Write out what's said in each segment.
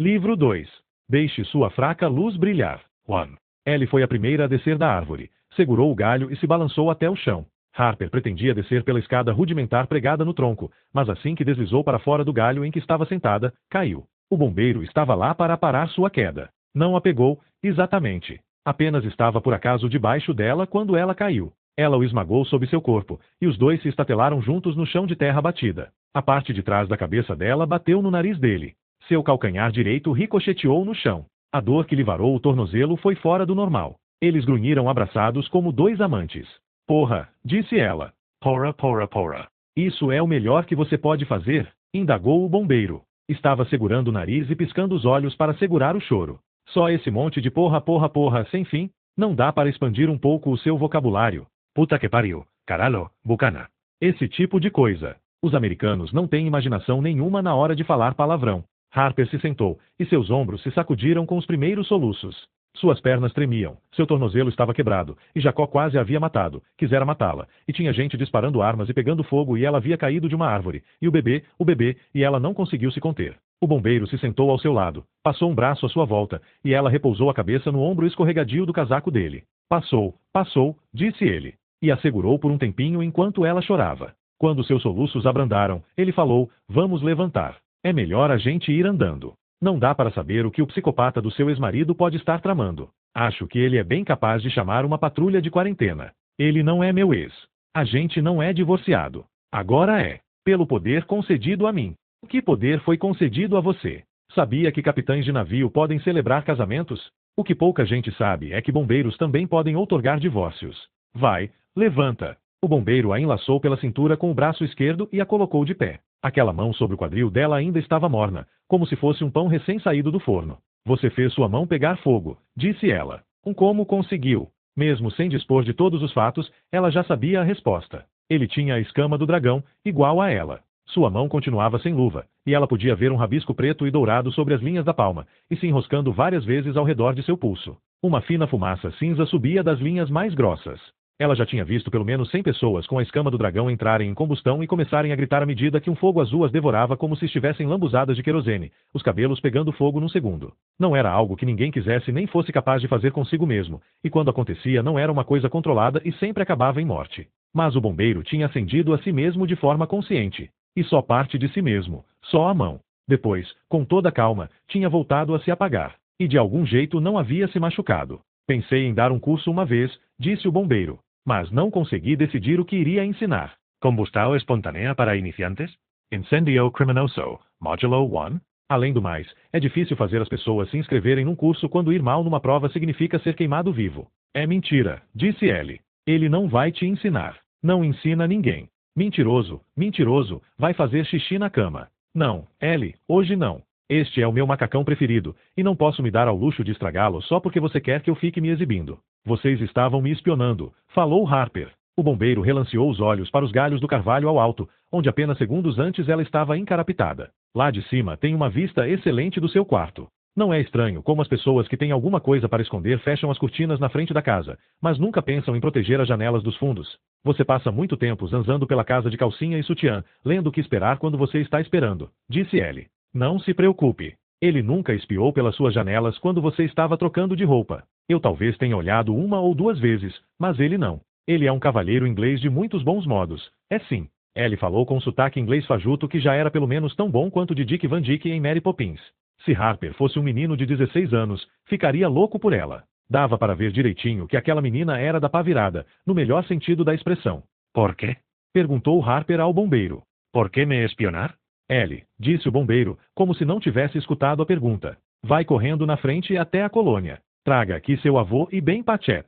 Livro 2. Deixe sua fraca luz brilhar. 1. Ellie foi a primeira a descer da árvore. Segurou o galho e se balançou até o chão. Harper pretendia descer pela escada rudimentar pregada no tronco, mas assim que deslizou para fora do galho em que estava sentada, caiu. O bombeiro estava lá para parar sua queda. Não a pegou, exatamente. Apenas estava por acaso debaixo dela quando ela caiu. Ela o esmagou sob seu corpo, e os dois se estatelaram juntos no chão de terra batida. A parte de trás da cabeça dela bateu no nariz dele. Seu calcanhar direito ricocheteou no chão. A dor que lhe varou o tornozelo foi fora do normal. Eles grunhiram abraçados como dois amantes. Porra, disse ela. Porra, porra, porra. Isso é o melhor que você pode fazer? Indagou o bombeiro. Estava segurando o nariz e piscando os olhos para segurar o choro. Só esse monte de porra, porra, porra sem fim? Não dá para expandir um pouco o seu vocabulário? Puta que pariu, caralho, bucana. Esse tipo de coisa. Os americanos não têm imaginação nenhuma na hora de falar palavrão. Harper se sentou, e seus ombros se sacudiram com os primeiros soluços. Suas pernas tremiam, seu tornozelo estava quebrado, e Jacó quase a havia matado, quisera matá-la, e tinha gente disparando armas e pegando fogo e ela havia caído de uma árvore, e o bebê, e ela não conseguiu se conter. O bombeiro se sentou ao seu lado, passou um braço à sua volta, e ela repousou a cabeça no ombro escorregadio do casaco dele. Passou, disse ele, e a segurou por um tempinho enquanto ela chorava. Quando seus soluços abrandaram, ele falou, vamos levantar. É melhor a gente ir andando. Não dá para saber o que o psicopata do seu ex-marido pode estar tramando. Acho que ele é bem capaz de chamar uma patrulha de quarentena. Ele não é meu ex. A gente não é divorciado. Agora é. Pelo poder concedido a mim. Que poder foi concedido a você? Sabia que capitães de navio podem celebrar casamentos? O que pouca gente sabe é que bombeiros também podem outorgar divórcios. Vai, levanta. O bombeiro a enlaçou pela cintura com o braço esquerdo e a colocou de pé. Aquela mão sobre o quadril dela ainda estava morna, como se fosse um pão recém-saído do forno. Você fez sua mão pegar fogo, disse ela. Como conseguiu? Mesmo sem dispor de todos os fatos, ela já sabia a resposta. Ele tinha a escama do dragão, igual a ela. Sua mão continuava sem luva, e ela podia ver um rabisco preto e dourado sobre as linhas da palma, e se enroscando várias vezes ao redor de seu pulso. Uma fina fumaça cinza subia das linhas mais grossas. Ela já tinha visto pelo menos 100 pessoas com a escama do dragão entrarem em combustão e começarem a gritar à medida que um fogo azul as devorava como se estivessem lambuzadas de querosene, os cabelos pegando fogo num segundo. Não era algo que ninguém quisesse nem fosse capaz de fazer consigo mesmo, e quando acontecia não era uma coisa controlada e sempre acabava em morte. Mas o bombeiro tinha acendido a si mesmo de forma consciente. E só parte de si mesmo, só a mão. Depois, com toda a calma, tinha voltado a se apagar. E de algum jeito não havia se machucado. Pensei em dar um curso uma vez, disse o bombeiro. Mas não consegui decidir o que iria ensinar. Combustão espontânea para iniciantes? Incendio criminoso, módulo 1? Além do mais, é difícil fazer as pessoas se inscreverem num curso quando ir mal numa prova significa ser queimado vivo. É mentira, disse Ellie. Ele não vai te ensinar. Não ensina ninguém. Mentiroso, vai fazer xixi na cama. Não, Ellie, hoje não. Este é o meu macacão preferido, e não posso me dar ao luxo de estragá-lo só porque você quer que eu fique me exibindo. Vocês estavam me espionando, falou Harper. O bombeiro relanceou os olhos para os galhos do carvalho ao alto, onde apenas segundos antes ela estava encarapitada. Lá de cima tem uma vista excelente do seu quarto. Não é estranho como as pessoas que têm alguma coisa para esconder fecham as cortinas na frente da casa, mas nunca pensam em proteger as janelas dos fundos. Você passa muito tempo zanzando pela casa de calcinha e sutiã, lendo o que esperar quando você está esperando, disse Ellie. Não se preocupe. Ele nunca espiou pelas suas janelas quando você estava trocando de roupa. Eu talvez tenha olhado uma ou duas vezes, mas ele não. Ele é um cavalheiro inglês de muitos bons modos. É sim. Ellie falou com um sotaque inglês fajuto que já era pelo menos tão bom quanto de Dick Van Dyke em Mary Poppins. Se Harper fosse um menino de 16 anos, ficaria louco por ela. Dava para ver direitinho que aquela menina era da pá virada, no melhor sentido da expressão. Por quê? Perguntou Harper ao bombeiro. Por que me espionar? Ellie, disse o bombeiro, como se não tivesse escutado a pergunta. Vai correndo na frente até a colônia. Traga aqui seu avô e bem Patchet.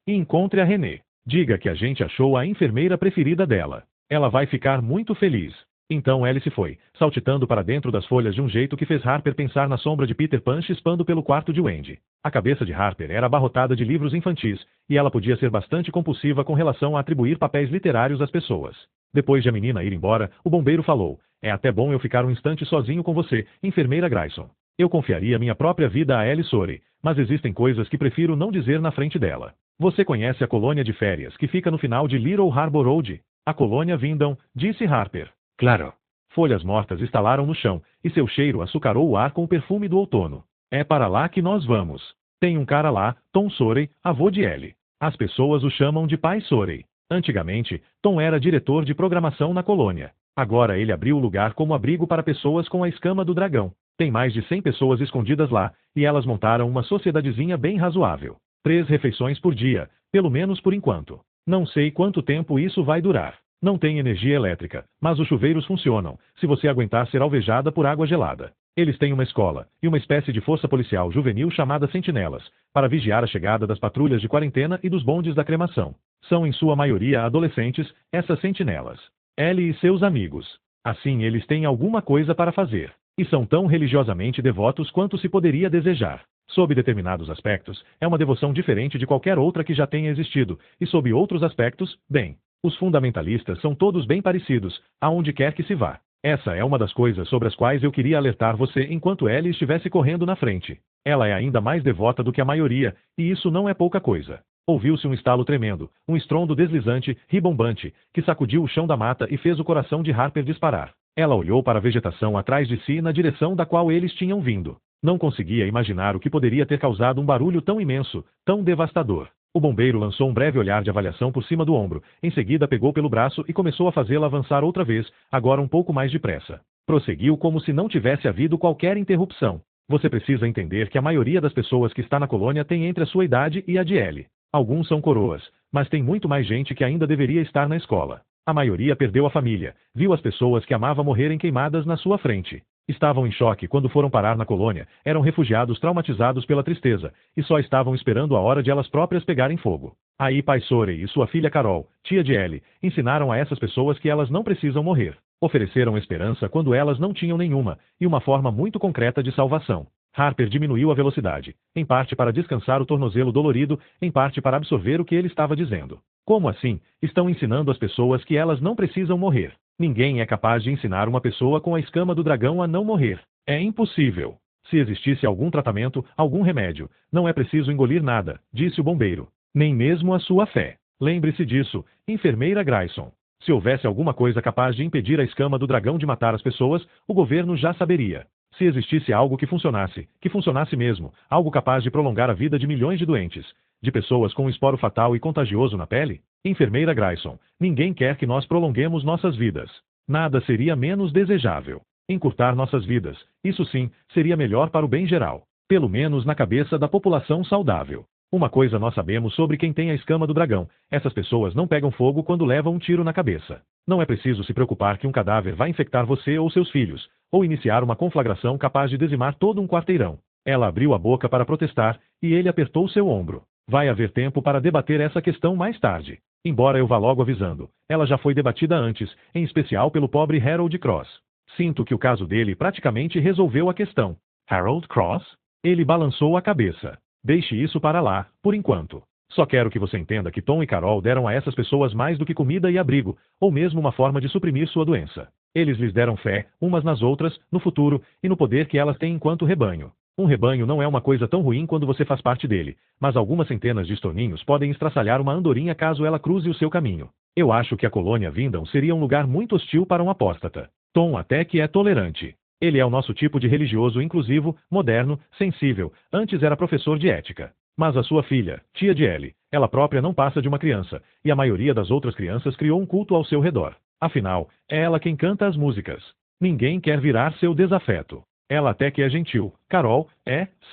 E encontre a René. Diga que a gente achou a enfermeira preferida dela. Ela vai ficar muito feliz. Então Ellie se foi, saltitando para dentro das folhas de um jeito que fez Harper pensar na sombra de Peter Pan chispando pelo quarto de Wendy. A cabeça de Harper era abarrotada de livros infantis, e ela podia ser bastante compulsiva com relação a atribuir papéis literários às pessoas. Depois de a menina ir embora, o bombeiro falou, é até bom eu ficar um instante sozinho com você, enfermeira Grayson. Eu confiaria minha própria vida a Ellie Sori, mas existem coisas que prefiro não dizer na frente dela. Você conhece a colônia de férias que fica no final de Little Harbor Road? A colônia Vindon, disse Harper. Claro. Folhas mortas estalaram no chão, e seu cheiro açucarou o ar com o perfume do outono. É para lá que nós vamos. Tem um cara lá, Tom Sorey, avô de Ellie. As pessoas o chamam de Pai Sorey. Antigamente, Tom era diretor de programação na colônia. Agora ele abriu o lugar como abrigo para pessoas com a escama do dragão. Tem mais de 100 pessoas escondidas lá, e elas montaram uma sociedadezinha bem razoável. 3 refeições por dia, pelo menos por enquanto. Não sei quanto tempo isso vai durar. Não tem energia elétrica, mas os chuveiros funcionam, se você aguentar ser alvejada por água gelada. Eles têm uma escola, e uma espécie de força policial juvenil chamada Sentinelas, para vigiar a chegada das patrulhas de quarentena e dos bondes da cremação. São em sua maioria adolescentes, essas sentinelas. Ellie e seus amigos. Assim eles têm alguma coisa para fazer. E são tão religiosamente devotos quanto se poderia desejar. Sob determinados aspectos, é uma devoção diferente de qualquer outra que já tenha existido, e sob outros aspectos, bem. Os fundamentalistas são todos bem parecidos, aonde quer que se vá. Essa é uma das coisas sobre as quais eu queria alertar você enquanto Ellie estivesse correndo na frente. Ela é ainda mais devota do que a maioria, e isso não é pouca coisa. Ouviu-se um estalo tremendo, um estrondo deslizante, ribombante, que sacudiu o chão da mata e fez o coração de Harper disparar. Ela olhou para a vegetação atrás de si na direção da qual eles tinham vindo. Não conseguia imaginar o que poderia ter causado um barulho tão imenso, tão devastador. O bombeiro lançou um breve olhar de avaliação por cima do ombro, em seguida pegou pelo braço e começou a fazê-la avançar outra vez, agora um pouco mais depressa. Prosseguiu como se não tivesse havido qualquer interrupção. Você precisa entender que a maioria das pessoas que está na colônia tem entre a sua idade e a de Ellie. Alguns são coroas, mas tem muito mais gente que ainda deveria estar na escola. A maioria perdeu a família, viu as pessoas que amava morrerem queimadas na sua frente. Estavam em choque quando foram parar na colônia, eram refugiados traumatizados pela tristeza, e só estavam esperando a hora de elas próprias pegarem fogo. Aí Pai Sorey e sua filha Carol, tia de Ellie, ensinaram a essas pessoas que elas não precisam morrer. Ofereceram esperança quando elas não tinham nenhuma, e uma forma muito concreta de salvação. Harper diminuiu a velocidade, em parte para descansar o tornozelo dolorido, em parte para absorver o que ele estava dizendo. Como assim? Estão ensinando as pessoas que elas não precisam morrer. Ninguém é capaz de ensinar uma pessoa com a escama do dragão a não morrer. É impossível. Se existisse algum tratamento, algum remédio, não é preciso engolir nada, disse o bombeiro. Nem mesmo a sua fé. Lembre-se disso, enfermeira Grayson. Se houvesse alguma coisa capaz de impedir a escama do dragão de matar as pessoas, o governo já saberia. Se existisse algo que funcionasse mesmo, algo capaz de prolongar a vida de milhões de doentes, de pessoas com um esporo fatal e contagioso na pele? Enfermeira Grayson, ninguém quer que nós prolonguemos nossas vidas. Nada seria menos desejável. Encurtar nossas vidas, isso sim, seria melhor para o bem geral. Pelo menos na cabeça da população saudável. Uma coisa nós sabemos sobre quem tem a escama do dragão: essas pessoas não pegam fogo quando levam um tiro na cabeça. Não é preciso se preocupar que um cadáver vai infectar você ou seus filhos, ou iniciar uma conflagração capaz de dizimar todo um quarteirão. Ela abriu a boca para protestar, e ele apertou seu ombro. Vai haver tempo para debater essa questão mais tarde. Embora eu vá logo avisando, ela já foi debatida antes, em especial pelo pobre Harold Cross. Sinto que o caso dele praticamente resolveu a questão. Harold Cross? Ele balançou a cabeça. Deixe isso para lá, por enquanto. Só quero que você entenda que Tom e Carol deram a essas pessoas mais do que comida e abrigo, ou mesmo uma forma de suprimir sua doença. Eles lhes deram fé, umas nas outras, no futuro, e no poder que elas têm enquanto rebanho. Um rebanho não é uma coisa tão ruim quando você faz parte dele, mas algumas centenas de estorninhos podem estraçalhar uma andorinha caso ela cruze o seu caminho. Eu acho que a colônia Vindon seria um lugar muito hostil para um apóstata. Tom até que é tolerante. Ele é o nosso tipo de religioso inclusivo, moderno, sensível, antes era professor de ética. Mas a sua filha, tia de Ellie, ela própria não passa de uma criança, e a maioria das outras crianças criou um culto ao seu redor. Afinal, é ela quem canta as músicas. Ninguém quer virar seu desafeto. Ela até que é gentil. Carol,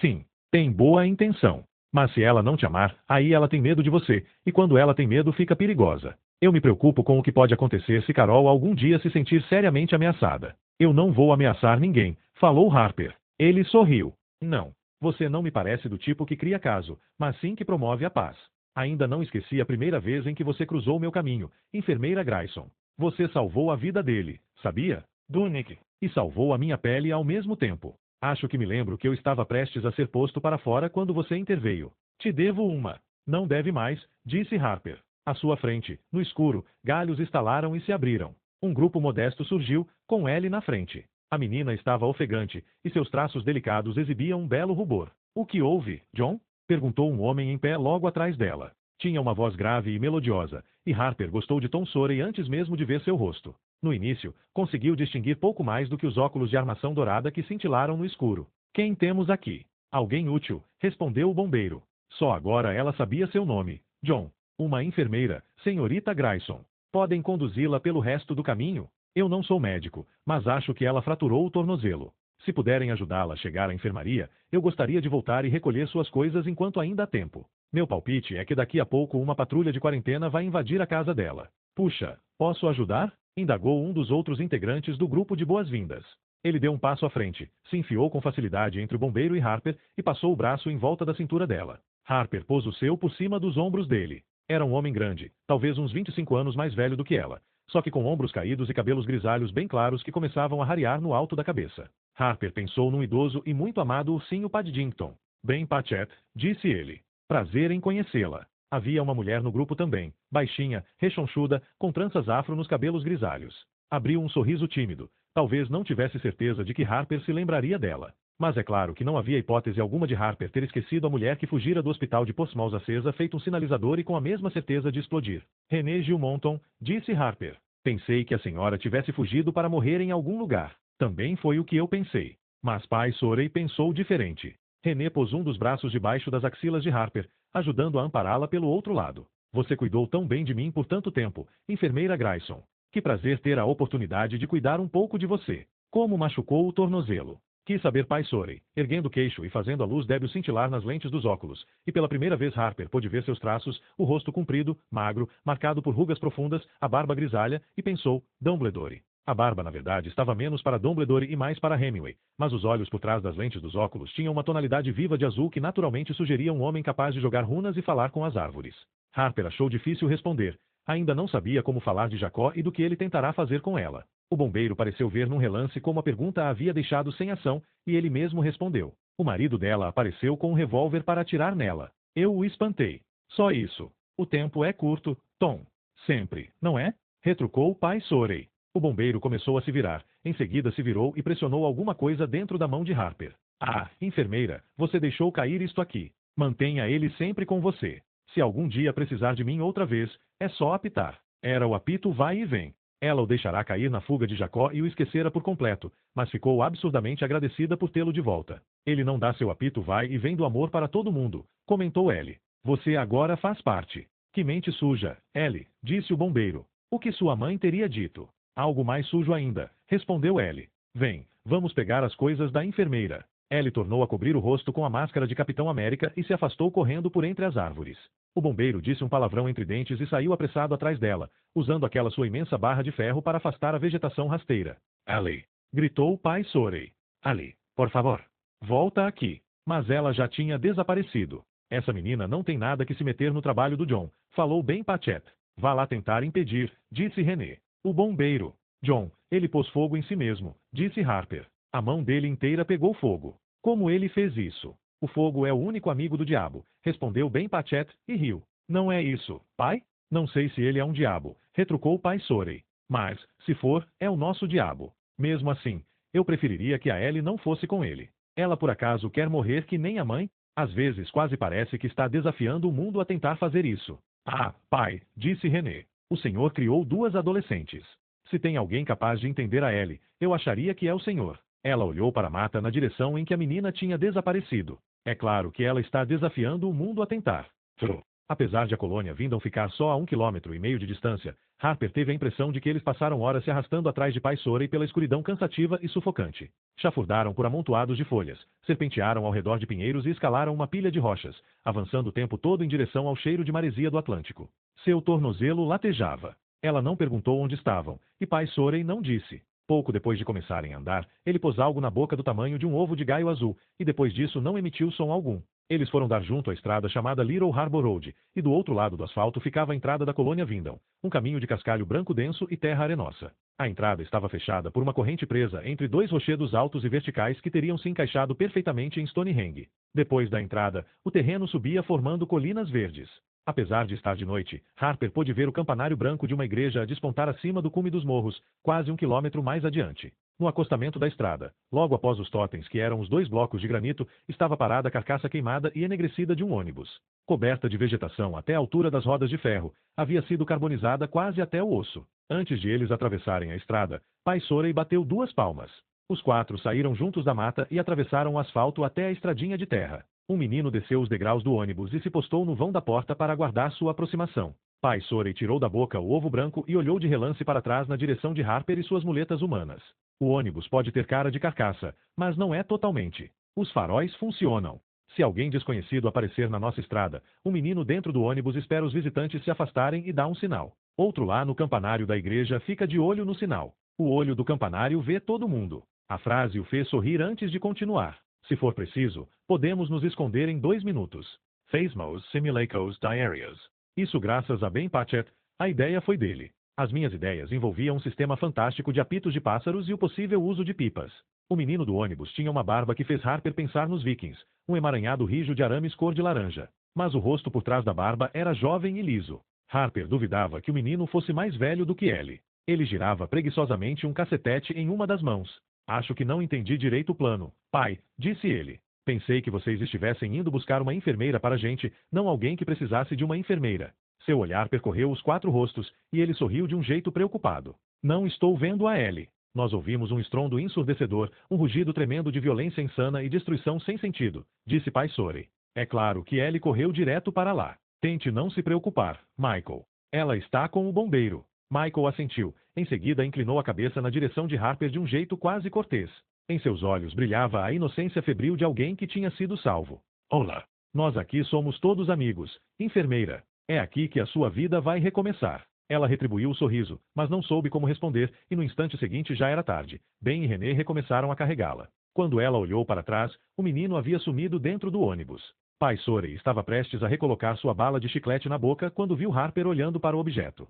sim. Tem boa intenção. Mas se ela não te amar, aí ela tem medo de você, e quando ela tem medo fica perigosa. Eu me preocupo com o que pode acontecer se Carol algum dia se sentir seriamente ameaçada. Eu não vou ameaçar ninguém, falou Harper. Ele sorriu. Não. Você não me parece do tipo que cria caso, mas sim que promove a paz. Ainda não esqueci a primeira vez em que você cruzou meu caminho, enfermeira Grayson. Você salvou a vida dele, sabia? Dunick. E salvou a minha pele ao mesmo tempo. Acho que me lembro que eu estava prestes a ser posto para fora quando você interveio. Te devo uma. Não deve mais, disse Harper. À sua frente, no escuro, galhos estalaram e se abriram. Um grupo modesto surgiu, com Ellie na frente. A menina estava ofegante, e seus traços delicados exibiam um belo rubor. O que houve, John? Perguntou um homem em pé logo atrás dela. Tinha uma voz grave e melodiosa, e Harper gostou de Tom Sawyer antes mesmo de ver seu rosto. No início, conseguiu distinguir pouco mais do que os óculos de armação dourada que cintilaram no escuro. Quem temos aqui? Alguém útil, respondeu o bombeiro. Só agora ela sabia seu nome. John. Uma enfermeira, senhorita Grayson. Podem conduzi-la pelo resto do caminho? Eu não sou médico, mas acho que ela fraturou o tornozelo. Se puderem ajudá-la a chegar à enfermaria, eu gostaria de voltar e recolher suas coisas enquanto ainda há tempo. Meu palpite é que daqui a pouco uma patrulha de quarentena vai invadir a casa dela. Puxa, posso ajudar? Indagou um dos outros integrantes do grupo de boas-vindas. Ele deu um passo à frente, se enfiou com facilidade entre o bombeiro e Harper e passou o braço em volta da cintura dela. Harper pôs o seu por cima dos ombros dele. Era um homem grande, talvez uns 25 anos mais velho do que ela, só que com ombros caídos e cabelos grisalhos bem claros que começavam a rarear no alto da cabeça. Harper pensou num idoso e muito amado ursinho Paddington. Bem, Patchett, disse ele. Prazer em conhecê-la. Havia uma mulher no grupo também, baixinha, rechonchuda, com tranças afro nos cabelos grisalhos. Abriu um sorriso tímido. Talvez não tivesse certeza de que Harper se lembraria dela. Mas é claro que não havia hipótese alguma de Harper ter esquecido a mulher que fugira do hospital de Portsmouth acesa feito um sinalizador e com a mesma certeza de explodir. René Gilmonton, disse Harper. Pensei que a senhora tivesse fugido para morrer em algum lugar. Também foi o que eu pensei. Mas pai Sorey pensou diferente. René pôs um dos braços debaixo das axilas de Harper, ajudando a ampará-la pelo outro lado. Você cuidou tão bem de mim por tanto tempo, enfermeira Grayson. Que prazer ter a oportunidade de cuidar um pouco de você. Como machucou o tornozelo? Quis saber pai Sorey, erguendo o queixo e fazendo a luz débil cintilar nas lentes dos óculos, e pela primeira vez Harper pôde ver seus traços, o rosto comprido, magro, marcado por rugas profundas, a barba grisalha, e pensou, Dumbledore. A barba, na verdade, estava menos para Dumbledore e mais para Hemingway, mas os olhos por trás das lentes dos óculos tinham uma tonalidade viva de azul que naturalmente sugeria um homem capaz de jogar runas e falar com as árvores. Harper achou difícil responder. Ainda não sabia como falar de Jacó e do que ele tentará fazer com ela. O bombeiro pareceu ver num relance como a pergunta a havia deixado sem ação, e ele mesmo respondeu. O marido dela apareceu com um revólver para atirar nela. Eu o espantei. Só isso. O tempo é curto, Tom. Sempre, não é? Retrucou o pai Sorey. O bombeiro começou a se virar. Em seguida se virou e pressionou alguma coisa dentro da mão de Harper. Ah, enfermeira, você deixou cair isto aqui. Mantenha ele sempre com você. Se algum dia precisar de mim outra vez, é só apitar. Era o apito vai e vem. Ela o deixará cair na fuga de Jacó e o esquecera por completo, mas ficou absurdamente agradecida por tê-lo de volta. Ele não dá seu apito vai e vem do amor para todo mundo, comentou Ellie. Você agora faz parte. Que mente suja, Ellie, disse o bombeiro. O que sua mãe teria dito? Algo mais sujo ainda, respondeu Ellie. Vem, vamos pegar as coisas da enfermeira. Ellie tornou a cobrir o rosto com a máscara de Capitão América e se afastou correndo por entre as árvores. O bombeiro disse um palavrão entre dentes e saiu apressado atrás dela, usando aquela sua imensa barra de ferro para afastar a vegetação rasteira. Ali! Gritou o pai Sorey. Ali, por favor. Volta aqui. Mas ela já tinha desaparecido. Essa menina não tem nada que se meter no trabalho do John, falou bem Patchett. Vá lá tentar impedir, disse René. O bombeiro. John, ele pôs fogo em si mesmo, disse Harper. A mão dele inteira pegou fogo. Como ele fez isso? O fogo é o único amigo do diabo, respondeu bem Patchett, e riu. Não é isso, pai? Não sei se ele é um diabo, retrucou o pai Sorey. Mas, se for, é o nosso diabo. Mesmo assim, eu preferiria que a Ellie não fosse com ele. Ela por acaso quer morrer que nem a mãe? Às vezes quase parece que está desafiando o mundo a tentar fazer isso. Ah, pai, disse René. O senhor criou duas adolescentes. Se tem alguém capaz de entender a Ellie, eu acharia que é o senhor. Ela olhou para a mata na direção em que a menina tinha desaparecido. É claro que ela está desafiando o mundo a tentar. Apesar de a colônia Vindon ficar só a 1,5 km de distância, Harper teve a impressão de que eles passaram horas se arrastando atrás de pai Sorey pela escuridão cansativa e sufocante. Chafurdaram por amontoados de folhas, serpentearam ao redor de pinheiros e escalaram uma pilha de rochas, avançando o tempo todo em direção ao cheiro de maresia do Atlântico. Seu tornozelo latejava. Ela não perguntou onde estavam, e pai Sorey não disse. Pouco depois de começarem a andar, ele pôs algo na boca do tamanho de um ovo de gaio azul, e depois disso não emitiu som algum. Eles foram dar junto à estrada chamada Little Harbour Road, e do outro lado do asfalto ficava a entrada da colônia Vindon, um caminho de cascalho branco denso e terra arenosa. A entrada estava fechada por uma corrente presa entre dois rochedos altos e verticais que teriam se encaixado perfeitamente em Stonehenge. Depois da entrada, o terreno subia formando colinas verdes. Apesar de estar de noite, Harper pôde ver o campanário branco de uma igreja a despontar acima do cume dos morros, quase 1 quilômetro mais adiante. No acostamento da estrada, logo após os totens que eram os 2 blocos de granito, estava parada a carcaça queimada e enegrecida de um ônibus. Coberta de vegetação até a altura das rodas de ferro, havia sido carbonizada quase até o osso. Antes de eles atravessarem a estrada, pai Sorey bateu 2 palmas. Os 4 saíram juntos da mata e atravessaram o asfalto até a estradinha de terra. Um menino desceu os degraus do ônibus e se postou no vão da porta para aguardar sua aproximação. Pai Sorey tirou da boca o ovo branco e olhou de relance para trás na direção de Harper e suas muletas humanas. O ônibus pode ter cara de carcaça, mas não é totalmente. Os faróis funcionam. Se alguém desconhecido aparecer na nossa estrada, um menino dentro do ônibus espera os visitantes se afastarem e dá um sinal. Outro lá no campanário da igreja fica de olho no sinal. O olho do campanário vê todo mundo. A frase o fez sorrir antes de continuar. Se for preciso, podemos nos esconder em 2 minutos. Phasmos Simulacros Diarias. Isso graças a Ben Patchett, a ideia foi dele. As minhas ideias envolviam um sistema fantástico de apitos de pássaros e o possível uso de pipas. O menino do ônibus tinha uma barba que fez Harper pensar nos vikings, um emaranhado rijo de arames cor de laranja. Mas o rosto por trás da barba era jovem e liso. Harper duvidava que o menino fosse mais velho do que ele. Ele girava preguiçosamente um cacetete em uma das mãos. Acho que não entendi direito o plano, pai, disse ele. Pensei que vocês estivessem indo buscar uma enfermeira para a gente, não alguém que precisasse de uma enfermeira. Seu olhar percorreu os 4 rostos, e ele sorriu de um jeito preocupado. Não estou vendo a Ellie. Nós ouvimos um estrondo ensurdecedor, um rugido tremendo de violência insana e destruição sem sentido, disse pai Sorey. É claro que Ellie correu direto para lá. Tente não se preocupar, Michael. Ela está com o bombeiro. Michael assentiu. Em seguida inclinou a cabeça na direção de Harper de um jeito quase cortês. Em seus olhos brilhava a inocência febril de alguém que tinha sido salvo. Olá. Nós aqui somos todos amigos. Enfermeira. É aqui que a sua vida vai recomeçar. Ela retribuiu o sorriso, mas não soube como responder, e no instante seguinte já era tarde. Ben e René recomeçaram a carregá-la. Quando ela olhou para trás, o menino havia sumido dentro do ônibus. Pai Sorey estava prestes a recolocar sua bala de chiclete na boca quando viu Harper olhando para o objeto.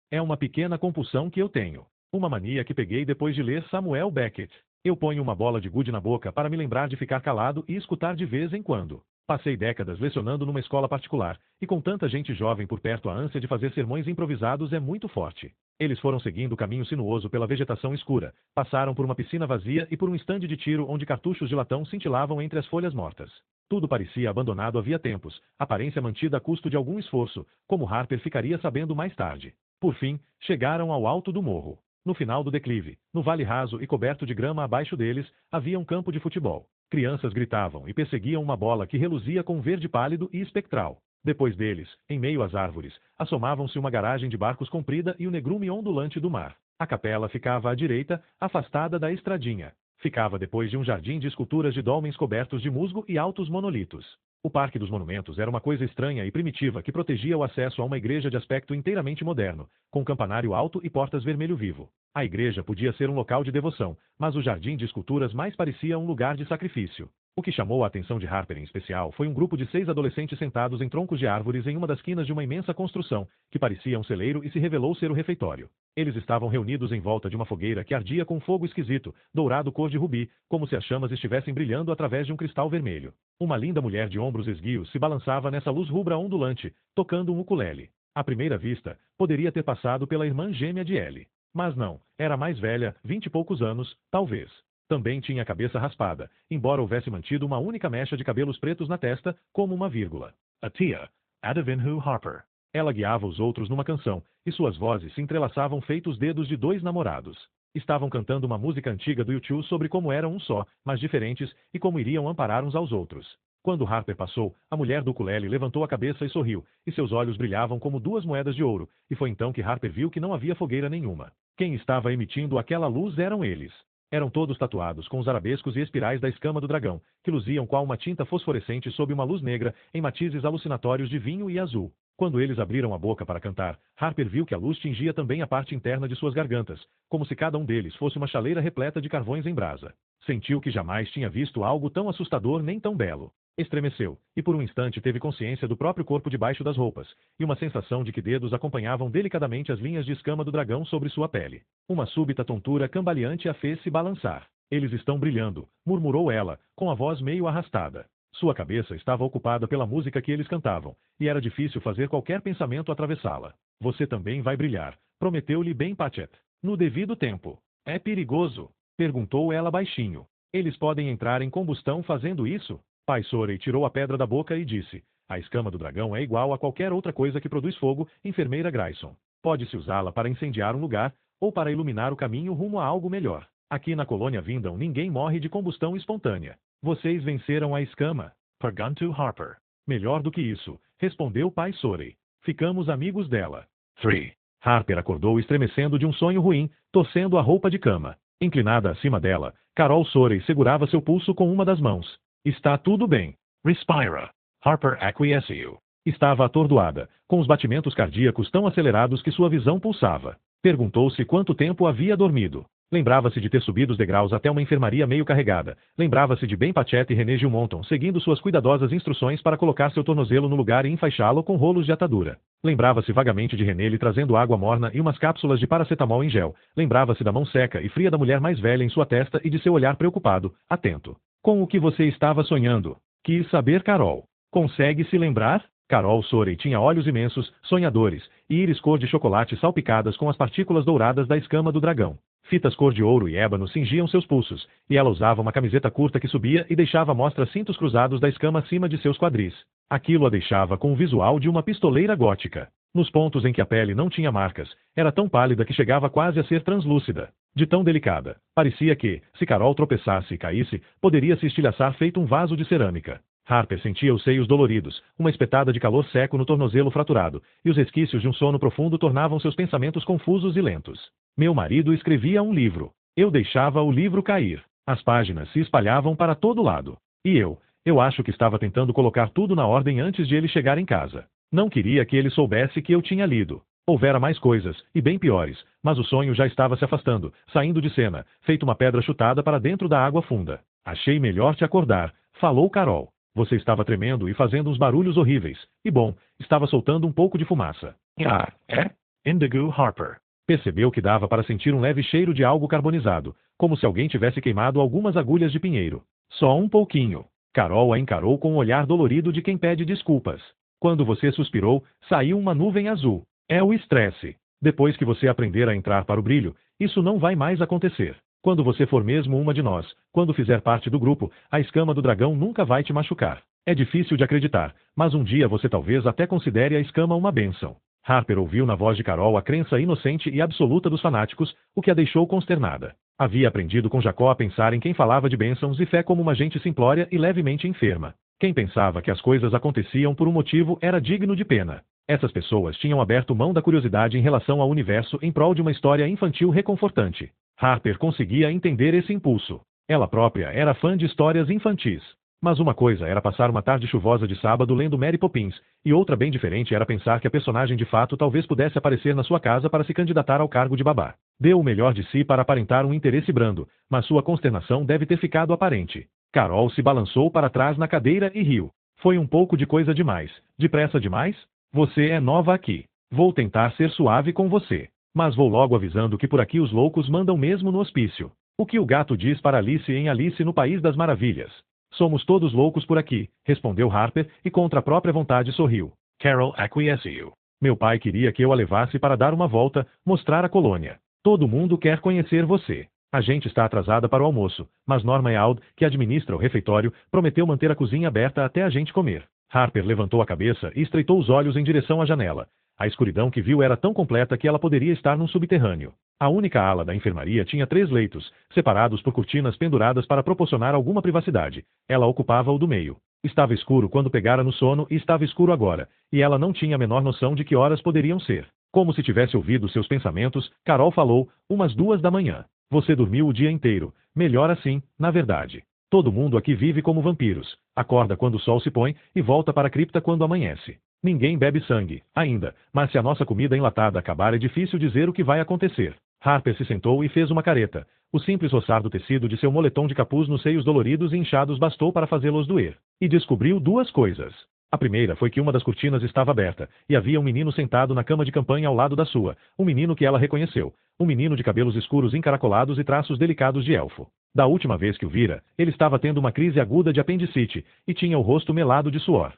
É uma pequena compulsão que eu tenho. Uma mania que peguei depois de ler Samuel Beckett. Eu ponho uma bola de gude na boca para me lembrar de ficar calado e escutar de vez em quando. Passei décadas lecionando numa escola particular, e com tanta gente jovem por perto a ânsia de fazer sermões improvisados é muito forte. Eles foram seguindo o caminho sinuoso pela vegetação escura, passaram por uma piscina vazia e por um estande de tiro onde cartuchos de latão cintilavam entre as folhas mortas. Tudo parecia abandonado havia tempos, aparência mantida a custo de algum esforço, como Harper ficaria sabendo mais tarde. Por fim, chegaram ao alto do morro. No final do declive, no vale raso e coberto de grama abaixo deles, havia um campo de futebol. Crianças gritavam e perseguiam uma bola que reluzia com verde pálido e espectral. Depois deles, em meio às árvores, assomavam-se uma garagem de barcos comprida e o negrume ondulante do mar. A capela ficava à direita, afastada da estradinha. Ficava depois de um jardim de esculturas de dólmens cobertos de musgo e altos monolitos. O Parque dos Monumentos era uma coisa estranha e primitiva que protegia o acesso a uma igreja de aspecto inteiramente moderno, com campanário alto e portas vermelho vivo. A igreja podia ser um local de devoção, mas o jardim de esculturas mais parecia um lugar de sacrifício. O que chamou a atenção de Harper em especial foi um grupo de 6 adolescentes sentados em troncos de árvores em uma das quinas de uma imensa construção, que parecia um celeiro e se revelou ser o refeitório. Eles estavam reunidos em volta de uma fogueira que ardia com fogo esquisito, dourado cor de rubi, como se as chamas estivessem brilhando através de um cristal vermelho. Uma linda mulher de ombros esguios se balançava nessa luz rubra ondulante, tocando um ukulele. À primeira vista, poderia ter passado pela irmã gêmea de Ellie. Mas não, era mais velha, 20 e poucos anos, talvez. Também tinha a cabeça raspada, embora houvesse mantido uma única mecha de cabelos pretos na testa, como uma vírgula. A tia, Adavinhu Harper. Ela guiava os outros numa canção, e suas vozes se entrelaçavam feitos dedos de 2 namorados. Estavam cantando uma música antiga do U2 sobre como eram um só, mas diferentes, e como iriam amparar uns aos outros. Quando Harper passou, a mulher do ukulele levantou a cabeça e sorriu, e seus olhos brilhavam como 2 moedas de ouro, e foi então que Harper viu que não havia fogueira nenhuma. Quem estava emitindo aquela luz eram eles. Eram todos tatuados com os arabescos e espirais da escama do dragão, que luziam qual uma tinta fosforescente sob uma luz negra, em matizes alucinatórios de vinho e azul. Quando eles abriram a boca para cantar, Harper viu que a luz tingia também a parte interna de suas gargantas, como se cada um deles fosse uma chaleira repleta de carvões em brasa. Sentiu que jamais tinha visto algo tão assustador nem tão belo. Estremeceu, e por um instante teve consciência do próprio corpo debaixo das roupas, e uma sensação de que dedos acompanhavam delicadamente as linhas de escama do dragão sobre sua pele. Uma súbita tontura cambaleante a fez se balançar. Eles estão brilhando, murmurou ela, com a voz meio arrastada. Sua cabeça estava ocupada pela música que eles cantavam, e era difícil fazer qualquer pensamento atravessá-la. Você também vai brilhar, prometeu-lhe Ben Patchett. No devido tempo. É perigoso. Perguntou ela baixinho. Eles podem entrar em combustão fazendo isso? Pai Sorey tirou a pedra da boca e disse: a escama do dragão é igual a qualquer outra coisa que produz fogo, enfermeira Grayson. Pode-se usá-la para incendiar um lugar, ou para iluminar o caminho rumo a algo melhor. Aqui na colônia Vindon ninguém morre de combustão espontânea. Vocês venceram a escama. Perguntou Harper. Melhor do que isso, respondeu Pai Sorey. Ficamos amigos dela. 3. Harper acordou estremecendo de um sonho ruim, torcendo a roupa de cama. Inclinada acima dela, Carol Sorey segurava seu pulso com uma das mãos. Está tudo bem. Respira. Harper acquiesceu. Estava atordoada, com os batimentos cardíacos tão acelerados que sua visão pulsava. Perguntou-se quanto tempo havia dormido. Lembrava-se de ter subido os degraus até uma enfermaria meio carregada. Lembrava-se de Ben Patchett e René Gilmonton seguindo suas cuidadosas instruções para colocar seu tornozelo no lugar e enfaixá-lo com rolos de atadura. Lembrava-se vagamente de René lhe trazendo água morna e umas cápsulas de paracetamol em gel. Lembrava-se da mão seca e fria da mulher mais velha em sua testa e de seu olhar preocupado, atento. Com o que você estava sonhando? Quis saber Carol. Consegue se lembrar? Carol Sorey tinha olhos imensos, sonhadores, e íris cor de chocolate salpicadas com as partículas douradas da escama do dragão. Fitas cor de ouro e ébano cingiam seus pulsos, e ela usava uma camiseta curta que subia e deixava à mostra cintos cruzados da escama acima de seus quadris. Aquilo a deixava com o visual de uma pistoleira gótica. Nos pontos em que a pele não tinha marcas, era tão pálida que chegava quase a ser translúcida. De tão delicada, parecia que, se Carol tropeçasse e caísse, poderia se estilhaçar feito um vaso de cerâmica. Harper sentia os seios doloridos, uma espetada de calor seco no tornozelo fraturado, e os resquícios de um sono profundo tornavam seus pensamentos confusos e lentos. Meu marido escrevia um livro. Eu deixava o livro cair. As páginas se espalhavam para todo lado. E eu acho que estava tentando colocar tudo na ordem antes de ele chegar em casa. Não queria que ele soubesse que eu tinha lido. Houvera mais coisas, e bem piores, mas o sonho já estava se afastando, saindo de cena, feito uma pedra chutada para dentro da água funda. Achei melhor te acordar, falou Carol. Você estava tremendo e fazendo uns barulhos horríveis. E bom, estava soltando um pouco de fumaça. Ah, é? Indigo Harper. Percebeu que dava para sentir um leve cheiro de algo carbonizado, como se alguém tivesse queimado algumas agulhas de pinheiro. Só um pouquinho. Carol a encarou com um olhar dolorido de quem pede desculpas. Quando você suspirou, saiu uma nuvem azul. É o estresse. Depois que você aprender a entrar para o brilho, isso não vai mais acontecer. Quando você for mesmo uma de nós, quando fizer parte do grupo, a escama do dragão nunca vai te machucar. É difícil de acreditar, mas um dia você talvez até considere a escama uma bênção. Harper ouviu na voz de Carol a crença inocente e absoluta dos fanáticos, o que a deixou consternada. Havia aprendido com Jacó a pensar em quem falava de bênçãos e fé como uma gente simplória e levemente enferma. Quem pensava que as coisas aconteciam por um motivo era digno de pena. Essas pessoas tinham aberto mão da curiosidade em relação ao universo em prol de uma história infantil reconfortante. Harper conseguia entender esse impulso. Ela própria era fã de histórias infantis. Mas uma coisa era passar uma tarde chuvosa de sábado lendo Mary Poppins, e outra bem diferente era pensar que a personagem de fato talvez pudesse aparecer na sua casa para se candidatar ao cargo de babá. Deu o melhor de si para aparentar um interesse brando, mas sua consternação deve ter ficado aparente. Carol se balançou para trás na cadeira e riu. Foi um pouco de coisa demais. Depressa demais? Você é nova aqui. Vou tentar ser suave com você. Mas vou logo avisando que por aqui os loucos mandam mesmo no hospício. O que o gato diz para Alice em Alice no País das Maravilhas? Somos todos loucos por aqui, respondeu Harper, e contra a própria vontade sorriu. Carol acquiesceu. Meu pai queria que eu a levasse para dar uma volta, mostrar a colônia. Todo mundo quer conhecer você. A gente está atrasada para o almoço, mas Norma Eald, que administra o refeitório, prometeu manter a cozinha aberta até a gente comer. Harper levantou a cabeça e estreitou os olhos em direção à janela. A escuridão que viu era tão completa que ela poderia estar num subterrâneo. A única ala da enfermaria tinha 3 leitos, separados por cortinas penduradas para proporcionar alguma privacidade. Ela ocupava o do meio. Estava escuro quando pegara no sono e estava escuro agora, e ela não tinha a menor noção de que horas poderiam ser. Como se tivesse ouvido seus pensamentos, Carol falou, umas 2 da manhã. Você dormiu o dia inteiro. Melhor assim, na verdade. Todo mundo aqui vive como vampiros. Acorda quando o sol se põe e volta para a cripta quando amanhece. Ninguém bebe sangue, ainda, mas se a nossa comida enlatada acabar é difícil dizer o que vai acontecer. Harper se sentou e fez uma careta. O simples roçar do tecido de seu moletom de capuz nos seios doloridos e inchados bastou para fazê-los doer. E descobriu 2 coisas. A primeira foi que uma das cortinas estava aberta, e havia um menino sentado na cama de campanha ao lado da sua, um menino que ela reconheceu, um menino de cabelos escuros encaracolados e traços delicados de elfo. Da última vez que o vira, ele estava tendo uma crise aguda de apendicite, e tinha o rosto melado de suor.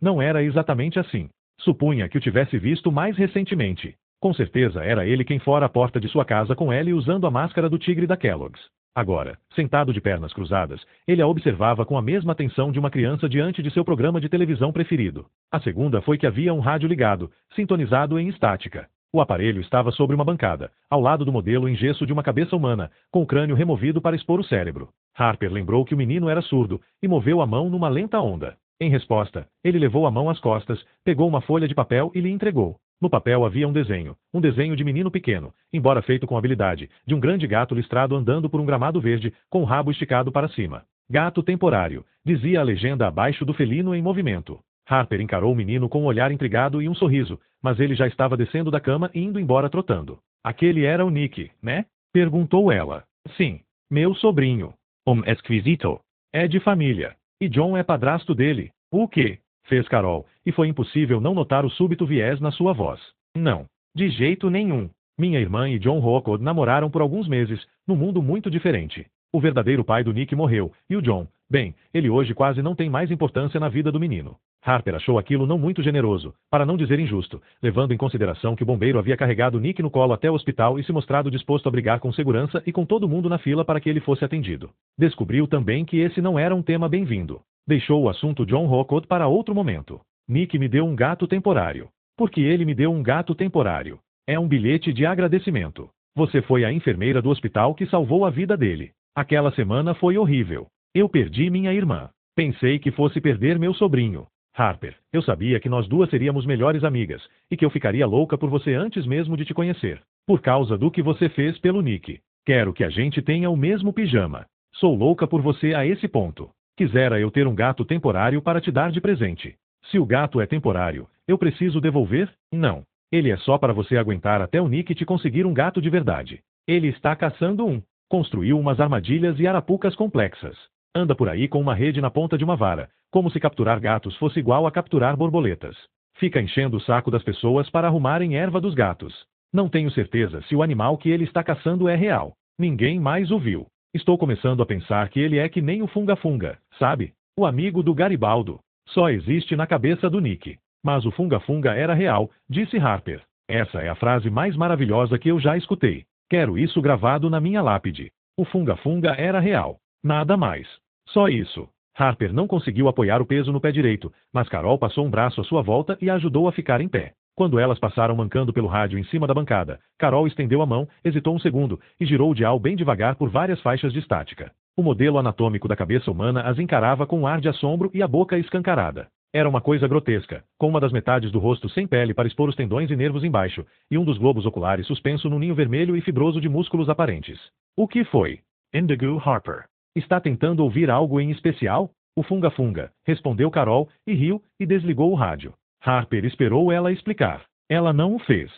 Não era exatamente assim. Supunha que o tivesse visto mais recentemente. Com certeza era ele quem fora à porta de sua casa com Ellie usando a máscara do tigre da Kellogg's. Agora, sentado de pernas cruzadas, ele a observava com a mesma atenção de uma criança diante de seu programa de televisão preferido. A segunda foi que havia um rádio ligado, sintonizado em estática. O aparelho estava sobre uma bancada, ao lado do modelo em gesso de uma cabeça humana, com o crânio removido para expor o cérebro. Harper lembrou que o menino era surdo, e moveu a mão numa lenta onda. Em resposta, ele levou a mão às costas, pegou uma folha de papel e lhe entregou. No papel havia um desenho de menino pequeno, embora feito com habilidade, de um grande gato listrado andando por um gramado verde, com o rabo esticado para cima. Gato temporário, dizia a legenda abaixo do felino em movimento. Harper encarou o menino com um olhar intrigado e um sorriso, mas ele já estava descendo da cama e indo embora trotando. Aquele era o Nick, né? Perguntou ela. Sim, meu sobrinho. Esquisito. É de família. E John é padrasto dele. O quê? Fez Carol, e foi impossível não notar o súbito viés na sua voz. Não. De jeito nenhum. Minha irmã e John Rockwood namoraram por alguns meses, num mundo muito diferente. O verdadeiro pai do Nick morreu, e o John, bem, ele hoje quase não tem mais importância na vida do menino. Harper achou aquilo não muito generoso, para não dizer injusto, levando em consideração que o bombeiro havia carregado Nick no colo até o hospital e se mostrado disposto a brigar com segurança e com todo mundo na fila para que ele fosse atendido. Descobriu também que esse não era um tema bem-vindo. Deixou o assunto John Rockwood para outro momento. Nick me deu um gato temporário. Porque ele me deu um gato temporário. É um bilhete de agradecimento. Você foi a enfermeira do hospital que salvou a vida dele. Aquela semana foi horrível. Eu perdi minha irmã. Pensei que fosse perder meu sobrinho. Harper, eu sabia que nós duas seríamos melhores amigas, e que eu ficaria louca por você antes mesmo de te conhecer. Por causa do que você fez pelo Nick. Quero que a gente tenha o mesmo pijama. Sou louca por você a esse ponto. Quisera eu ter um gato temporário para te dar de presente. Se o gato é temporário, eu preciso devolver? Não. Ele é só para você aguentar até o Nick te conseguir um gato de verdade. Ele está caçando um. Construiu umas armadilhas e arapucas complexas. Anda por aí com uma rede na ponta de uma vara, como se capturar gatos fosse igual a capturar borboletas. Fica enchendo o saco das pessoas para arrumarem erva dos gatos. Não tenho certeza se o animal que ele está caçando é real. Ninguém mais o viu. Estou começando a pensar que ele é que nem o Funga-Funga, sabe? O amigo do Garibaldo. Só existe na cabeça do Nick. Mas o Funga-Funga era real, disse Harper. Essa é a frase mais maravilhosa que eu já escutei. Quero isso gravado na minha lápide. O Funga-Funga era real. Nada mais. Só isso. Harper não conseguiu apoiar o peso no pé direito, mas Carol passou um braço à sua volta e a ajudou a ficar em pé. Quando elas passaram mancando pelo rádio em cima da bancada, Carol estendeu a mão, hesitou um segundo e girou o dial bem devagar por várias faixas de estática. O modelo anatômico da cabeça humana as encarava com um ar de assombro e a boca escancarada. Era uma coisa grotesca, com uma das metades do rosto sem pele para expor os tendões e nervos embaixo, e um dos globos oculares suspenso num ninho vermelho e fibroso de músculos aparentes. O que foi? Indigo Harper. Está tentando ouvir algo em especial? O Funga-Funga, respondeu Carol, e riu, e desligou o rádio. Harper esperou ela explicar. Ela não o fez.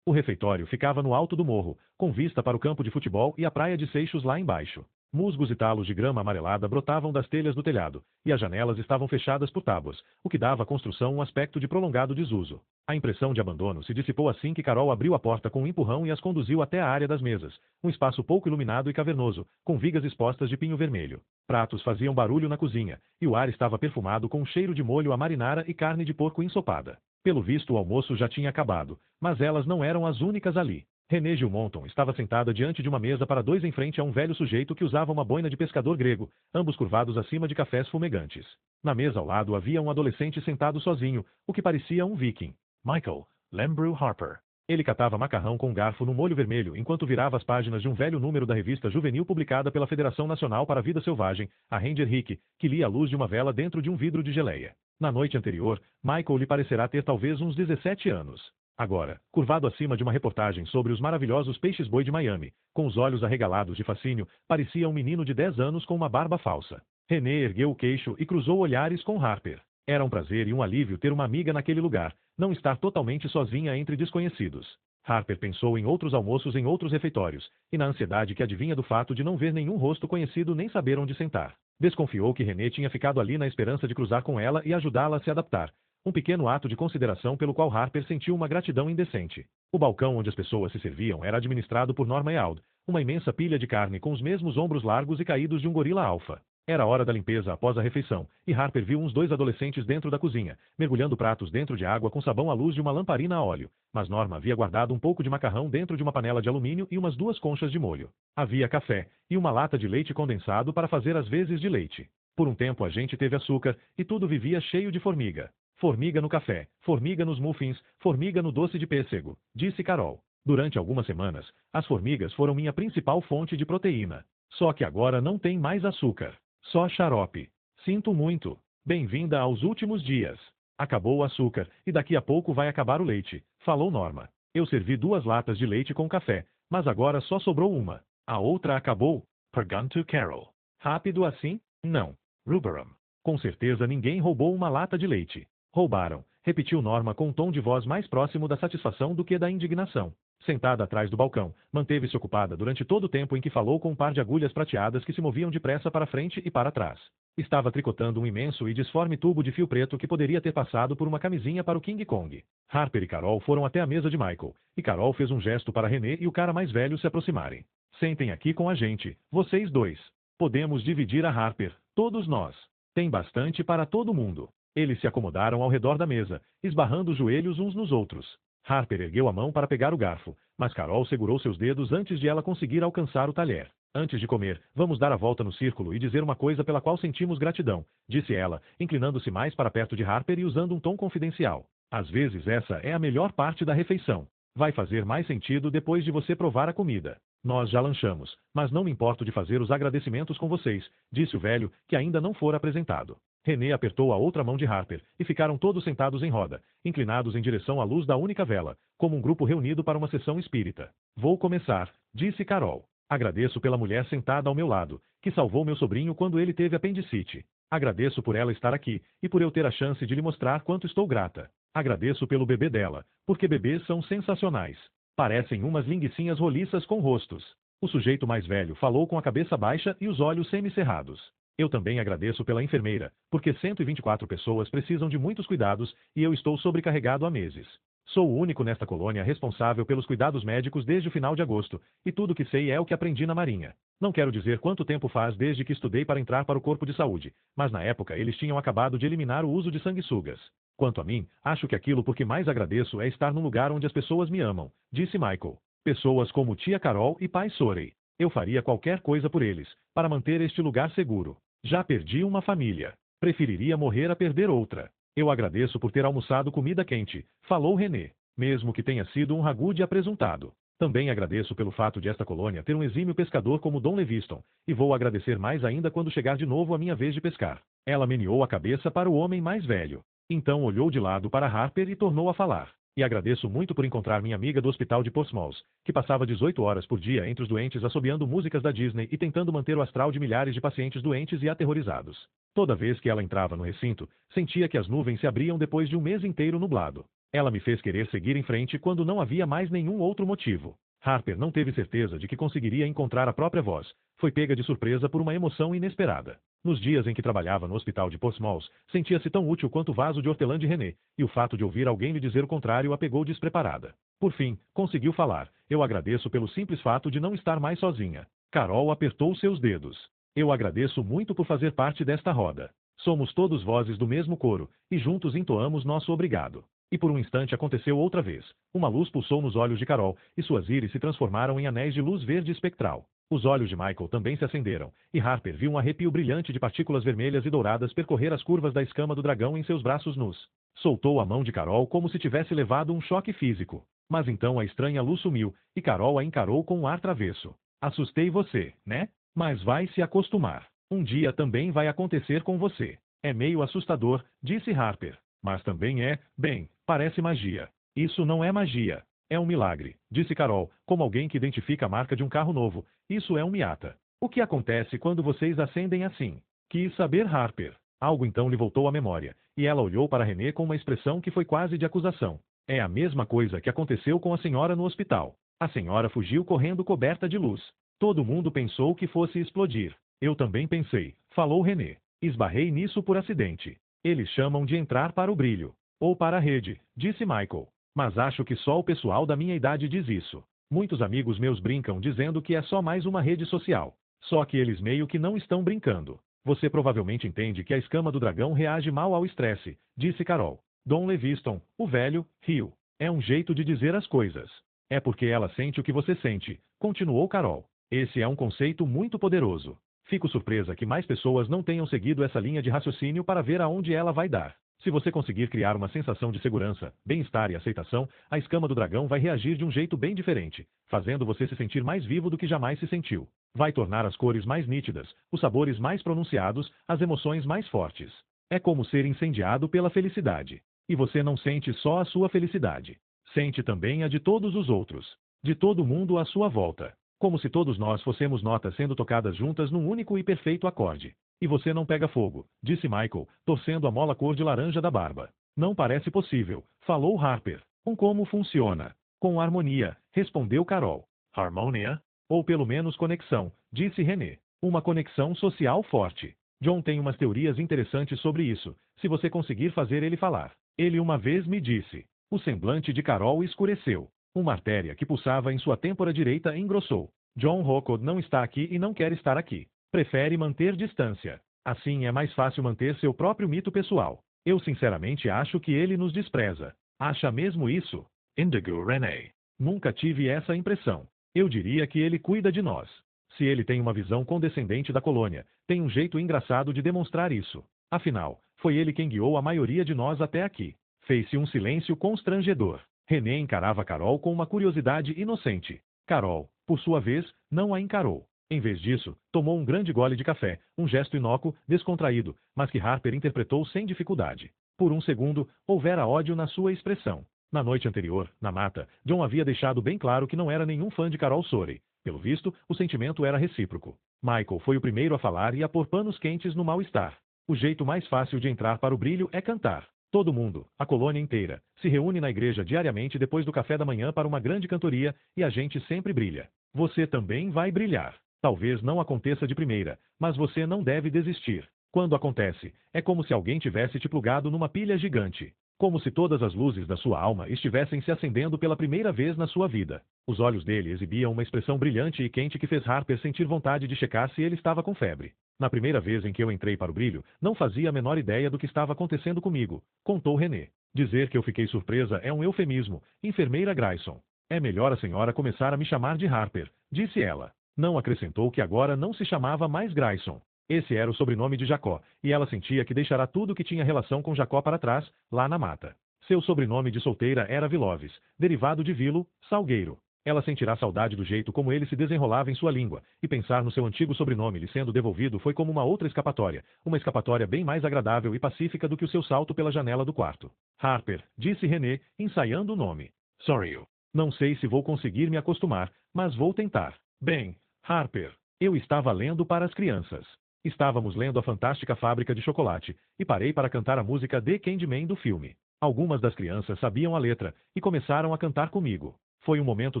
O refeitório ficava no alto do morro, com vista para o campo de futebol e a praia de Seixos lá embaixo. Musgos e talos de grama amarelada brotavam das telhas do telhado, e as janelas estavam fechadas por tábuas, o que dava à construção um aspecto de prolongado desuso. A impressão de abandono se dissipou assim que Carol abriu a porta com um empurrão e as conduziu até a área das mesas, um espaço pouco iluminado e cavernoso, com vigas expostas de pinho vermelho. Pratos faziam barulho na cozinha, e o ar estava perfumado com um cheiro de molho à marinara e carne de porco ensopada. Pelo visto o almoço já tinha acabado, mas elas não eram as únicas ali. Renée Gilmonton estava sentada diante de uma mesa para dois em frente a um velho sujeito que usava uma boina de pescador grego, ambos curvados acima de cafés fumegantes. Na mesa ao lado havia um adolescente sentado sozinho, o que parecia um viking. Michael Lembrew Harper. Ele catava macarrão com um garfo no molho vermelho enquanto virava as páginas de um velho número da revista juvenil publicada pela Federação Nacional para a Vida Selvagem, a Ranger Hick, que lia a luz de uma vela dentro de um vidro de geleia. Na noite anterior, Michael lhe parecerá ter talvez uns 17 anos. Agora, curvado acima de uma reportagem sobre os maravilhosos peixes-boi de Miami, com os olhos arregalados de fascínio, parecia um menino de 10 anos com uma barba falsa. Renée ergueu o queixo e cruzou olhares com Harper. Era um prazer e um alívio ter uma amiga naquele lugar, não estar totalmente sozinha entre desconhecidos. Harper pensou em outros almoços em outros refeitórios, e na ansiedade que advinha do fato de não ver nenhum rosto conhecido nem saber onde sentar. Desconfiou que Renée tinha ficado ali na esperança de cruzar com ela e ajudá-la a se adaptar. Um pequeno ato de consideração pelo qual Harper sentiu uma gratidão indecente. O balcão onde as pessoas se serviam era administrado por Norma Eald, uma imensa pilha de carne com os mesmos ombros largos e caídos de um gorila alfa. Era hora da limpeza após a refeição, e Harper viu uns dois adolescentes dentro da cozinha, mergulhando pratos dentro de água com sabão à luz de uma lamparina a óleo. Mas Norma havia guardado um pouco de macarrão dentro de uma panela de alumínio e umas 2 conchas de molho. Havia café, e uma lata de leite condensado para fazer as vezes de leite. Por um tempo a gente teve açúcar, e tudo vivia cheio de formiga. Formiga no café, formiga nos muffins, formiga no doce de pêssego, disse Carol. Durante algumas semanas, as formigas foram minha principal fonte de proteína. Só que agora não tem mais açúcar. Só xarope. Sinto muito. Bem-vinda aos últimos dias. Acabou o açúcar, e daqui a pouco vai acabar o leite, falou Norma. Eu servi 2 latas de leite com café, mas agora só sobrou uma. A outra acabou. Perguntou Carol. Rápido assim? Não. Rubberum. Com certeza ninguém roubou uma lata de leite. Roubaram, repetiu Norma com um tom de voz mais próximo da satisfação do que da indignação. Sentada atrás do balcão, manteve-se ocupada durante todo o tempo em que falou com um par de agulhas prateadas que se moviam depressa para frente e para trás. Estava tricotando um imenso e disforme tubo de fio preto que poderia ter passado por uma camisinha para o King Kong. Harper e Carol foram até a mesa de Michael, e Carol fez um gesto para René e o cara mais velho se aproximarem. Sentem aqui com a gente, vocês dois. Podemos dividir a Harper, todos nós. Tem bastante para todo mundo. Eles se acomodaram ao redor da mesa, esbarrando os joelhos uns nos outros. Harper ergueu a mão para pegar o garfo, mas Carol segurou seus dedos antes de ela conseguir alcançar o talher. Antes de comer, vamos dar a volta no círculo e dizer uma coisa pela qual sentimos gratidão, disse ela, inclinando-se mais para perto de Harper e usando um tom confidencial. Às vezes essa é a melhor parte da refeição. Vai fazer mais sentido depois de você provar a comida. Nós já lanchamos, mas não me importo de fazer os agradecimentos com vocês, disse o velho, que ainda não fora apresentado. René apertou a outra mão de Harper, e ficaram todos sentados em roda, inclinados em direção à luz da única vela, como um grupo reunido para uma sessão espírita. Vou começar, disse Carol. Agradeço pela mulher sentada ao meu lado, que salvou meu sobrinho quando ele teve apendicite. Agradeço por ela estar aqui, e por eu ter a chance de lhe mostrar quanto estou grata. Agradeço pelo bebê dela, porque bebês são sensacionais. Parecem umas linguicinhas roliças com rostos. O sujeito mais velho falou com a cabeça baixa e os olhos semicerrados. Eu também agradeço pela enfermeira, porque 124 pessoas precisam de muitos cuidados e eu estou sobrecarregado há meses. Sou o único nesta colônia responsável pelos cuidados médicos desde o final de agosto, e tudo que sei é o que aprendi na Marinha. Não quero dizer quanto tempo faz desde que estudei para entrar para o Corpo de Saúde, mas na época eles tinham acabado de eliminar o uso de sanguessugas. Quanto a mim, acho que aquilo por que mais agradeço é estar num lugar onde as pessoas me amam, disse Michael. Pessoas como tia Carol e pai Sorey. Eu faria qualquer coisa por eles, para manter este lugar seguro. Já perdi uma família. Preferiria morrer a perder outra. Eu agradeço por ter almoçado comida quente, falou René, mesmo que tenha sido um ragu de apresuntado. Também agradeço pelo fato de esta colônia ter um exímio pescador como Dom Leviston, e vou agradecer mais ainda quando chegar de novo a minha vez de pescar. Ela meneou a cabeça para o homem mais velho. Então olhou de lado para Harper e tornou a falar. E agradeço muito por encontrar minha amiga do hospital de Portsmouth, que passava 18 horas por dia entre os doentes assobiando músicas da Disney e tentando manter o astral de milhares de pacientes doentes e aterrorizados. Toda vez que ela entrava no recinto, sentia que as nuvens se abriam depois de um mês inteiro nublado. Ela me fez querer seguir em frente quando não havia mais nenhum outro motivo. Harper não teve certeza de que conseguiria encontrar a própria voz. Foi pega de surpresa por uma emoção inesperada. Nos dias em que trabalhava no hospital de Portsmouth, sentia-se tão útil quanto o vaso de hortelã de René, e o fato de ouvir alguém lhe dizer o contrário a pegou despreparada. Por fim, conseguiu falar. Eu agradeço pelo simples fato de não estar mais sozinha. Carol apertou seus dedos. Eu agradeço muito por fazer parte desta roda. Somos todos vozes do mesmo coro, e juntos entoamos nosso obrigado. E por um instante aconteceu outra vez. Uma luz pulsou nos olhos de Carol, e suas íris se transformaram em anéis de luz verde espectral. Os olhos de Michael também se acenderam, e Harper viu um arrepio brilhante de partículas vermelhas e douradas percorrer as curvas da escama do dragão em seus braços nus. Soltou a mão de Carol como se tivesse levado um choque físico. Mas então a estranha luz sumiu, e Carol a encarou com um ar travesso. Assustei você, né? Mas vai se acostumar. Um dia também vai acontecer com você. É meio assustador, disse Harper. Mas também bem, parece magia. Isso não é magia. É um milagre, disse Carol, como alguém que identifica a marca de um carro novo. Isso é um Miata. O que acontece quando vocês acendem assim? Quis saber Harper. Algo então lhe voltou à memória, e ela olhou para René com uma expressão que foi quase de acusação. É a mesma coisa que aconteceu com a senhora no hospital. A senhora fugiu correndo coberta de luz. Todo mundo pensou que fosse explodir. Eu também pensei, falou René. Esbarrei nisso por acidente. Eles chamam de entrar para o brilho. Ou para a rede, disse Michael. Mas acho que só o pessoal da minha idade diz isso. Muitos amigos meus brincam dizendo que é só mais uma rede social. Só que eles meio que não estão brincando. Você provavelmente entende que a escama do dragão reage mal ao estresse, disse Carol. Dom Leviston, o velho, riu. É um jeito de dizer as coisas. É porque ela sente o que você sente, continuou Carol. Esse é um conceito muito poderoso. Fico surpresa que mais pessoas não tenham seguido essa linha de raciocínio para ver aonde ela vai dar. Se você conseguir criar uma sensação de segurança, bem-estar e aceitação, a escama do dragão vai reagir de um jeito bem diferente, fazendo você se sentir mais vivo do que jamais se sentiu. Vai tornar as cores mais nítidas, os sabores mais pronunciados, as emoções mais fortes. É como ser incendiado pela felicidade. E você não sente só a sua felicidade. Sente também a de todos os outros. De todo mundo à sua volta. Como se todos nós fossemos notas sendo tocadas juntas num único e perfeito acorde. E você não pega fogo, disse Michael, torcendo a mola cor de laranja da barba. Não parece possível, falou Harper. Como funciona? Com harmonia, respondeu Carol. Harmonia? Ou pelo menos conexão, disse René. Uma conexão social forte. John tem umas teorias interessantes sobre isso, se você conseguir fazer ele falar. Ele uma vez me disse. O semblante de Carol escureceu. Uma artéria que pulsava em sua têmpora direita engrossou. John Rockwood não está aqui e não quer estar aqui. Prefere manter distância. Assim é mais fácil manter seu próprio mito pessoal. Eu sinceramente acho que ele nos despreza. Acha mesmo isso? Indigo René. Nunca tive essa impressão. Eu diria que ele cuida de nós. Se ele tem uma visão condescendente da colônia, tem um jeito engraçado de demonstrar isso. Afinal, foi ele quem guiou a maioria de nós até aqui. Fez-se um silêncio constrangedor. René encarava Carol com uma curiosidade inocente. Carol, por sua vez, não a encarou. Em vez disso, tomou um grande gole de café, um gesto inócuo, descontraído, mas que Harper interpretou sem dificuldade. Por um segundo, houvera ódio na sua expressão. Na noite anterior, na mata, John havia deixado bem claro que não era nenhum fã de Carol Sorey. Pelo visto, o sentimento era recíproco. Michael foi o primeiro a falar e a pôr panos quentes no mal-estar. O jeito mais fácil de entrar para o brilho é cantar. Todo mundo, a colônia inteira, se reúne na igreja diariamente depois do café da manhã para uma grande cantoria, e a gente sempre brilha. Você também vai brilhar. Talvez não aconteça de primeira, mas você não deve desistir. Quando acontece, é como se alguém tivesse te plugado numa pilha gigante. Como se todas as luzes da sua alma estivessem se acendendo pela primeira vez na sua vida. Os olhos dele exibiam uma expressão brilhante e quente que fez Harper sentir vontade de checar se ele estava com febre. Na primeira vez em que eu entrei para o brilho, não fazia a menor ideia do que estava acontecendo comigo, contou René. Dizer que eu fiquei surpresa é um eufemismo, enfermeira Grayson. É melhor a senhora começar a me chamar de Harper, disse ela. Não acrescentou que agora não se chamava mais Grayson. Esse era o sobrenome de Jacó, e ela sentia que deixará tudo que tinha relação com Jacó para trás, lá na mata. Seu sobrenome de solteira era Viloves, derivado de vilo, salgueiro. Ela sentirá saudade do jeito como ele se desenrolava em sua língua, e pensar no seu antigo sobrenome lhe sendo devolvido foi como uma outra escapatória, uma escapatória bem mais agradável e pacífica do que o seu salto pela janela do quarto. Harper, disse René, ensaiando o nome. Sorry. Não sei se vou conseguir me acostumar, mas vou tentar. Bem, Harper, eu estava lendo para as crianças. Estávamos lendo A Fantástica Fábrica de Chocolate, e parei para cantar a música The Candyman do filme. Algumas das crianças sabiam a letra, e começaram a cantar comigo. Foi um momento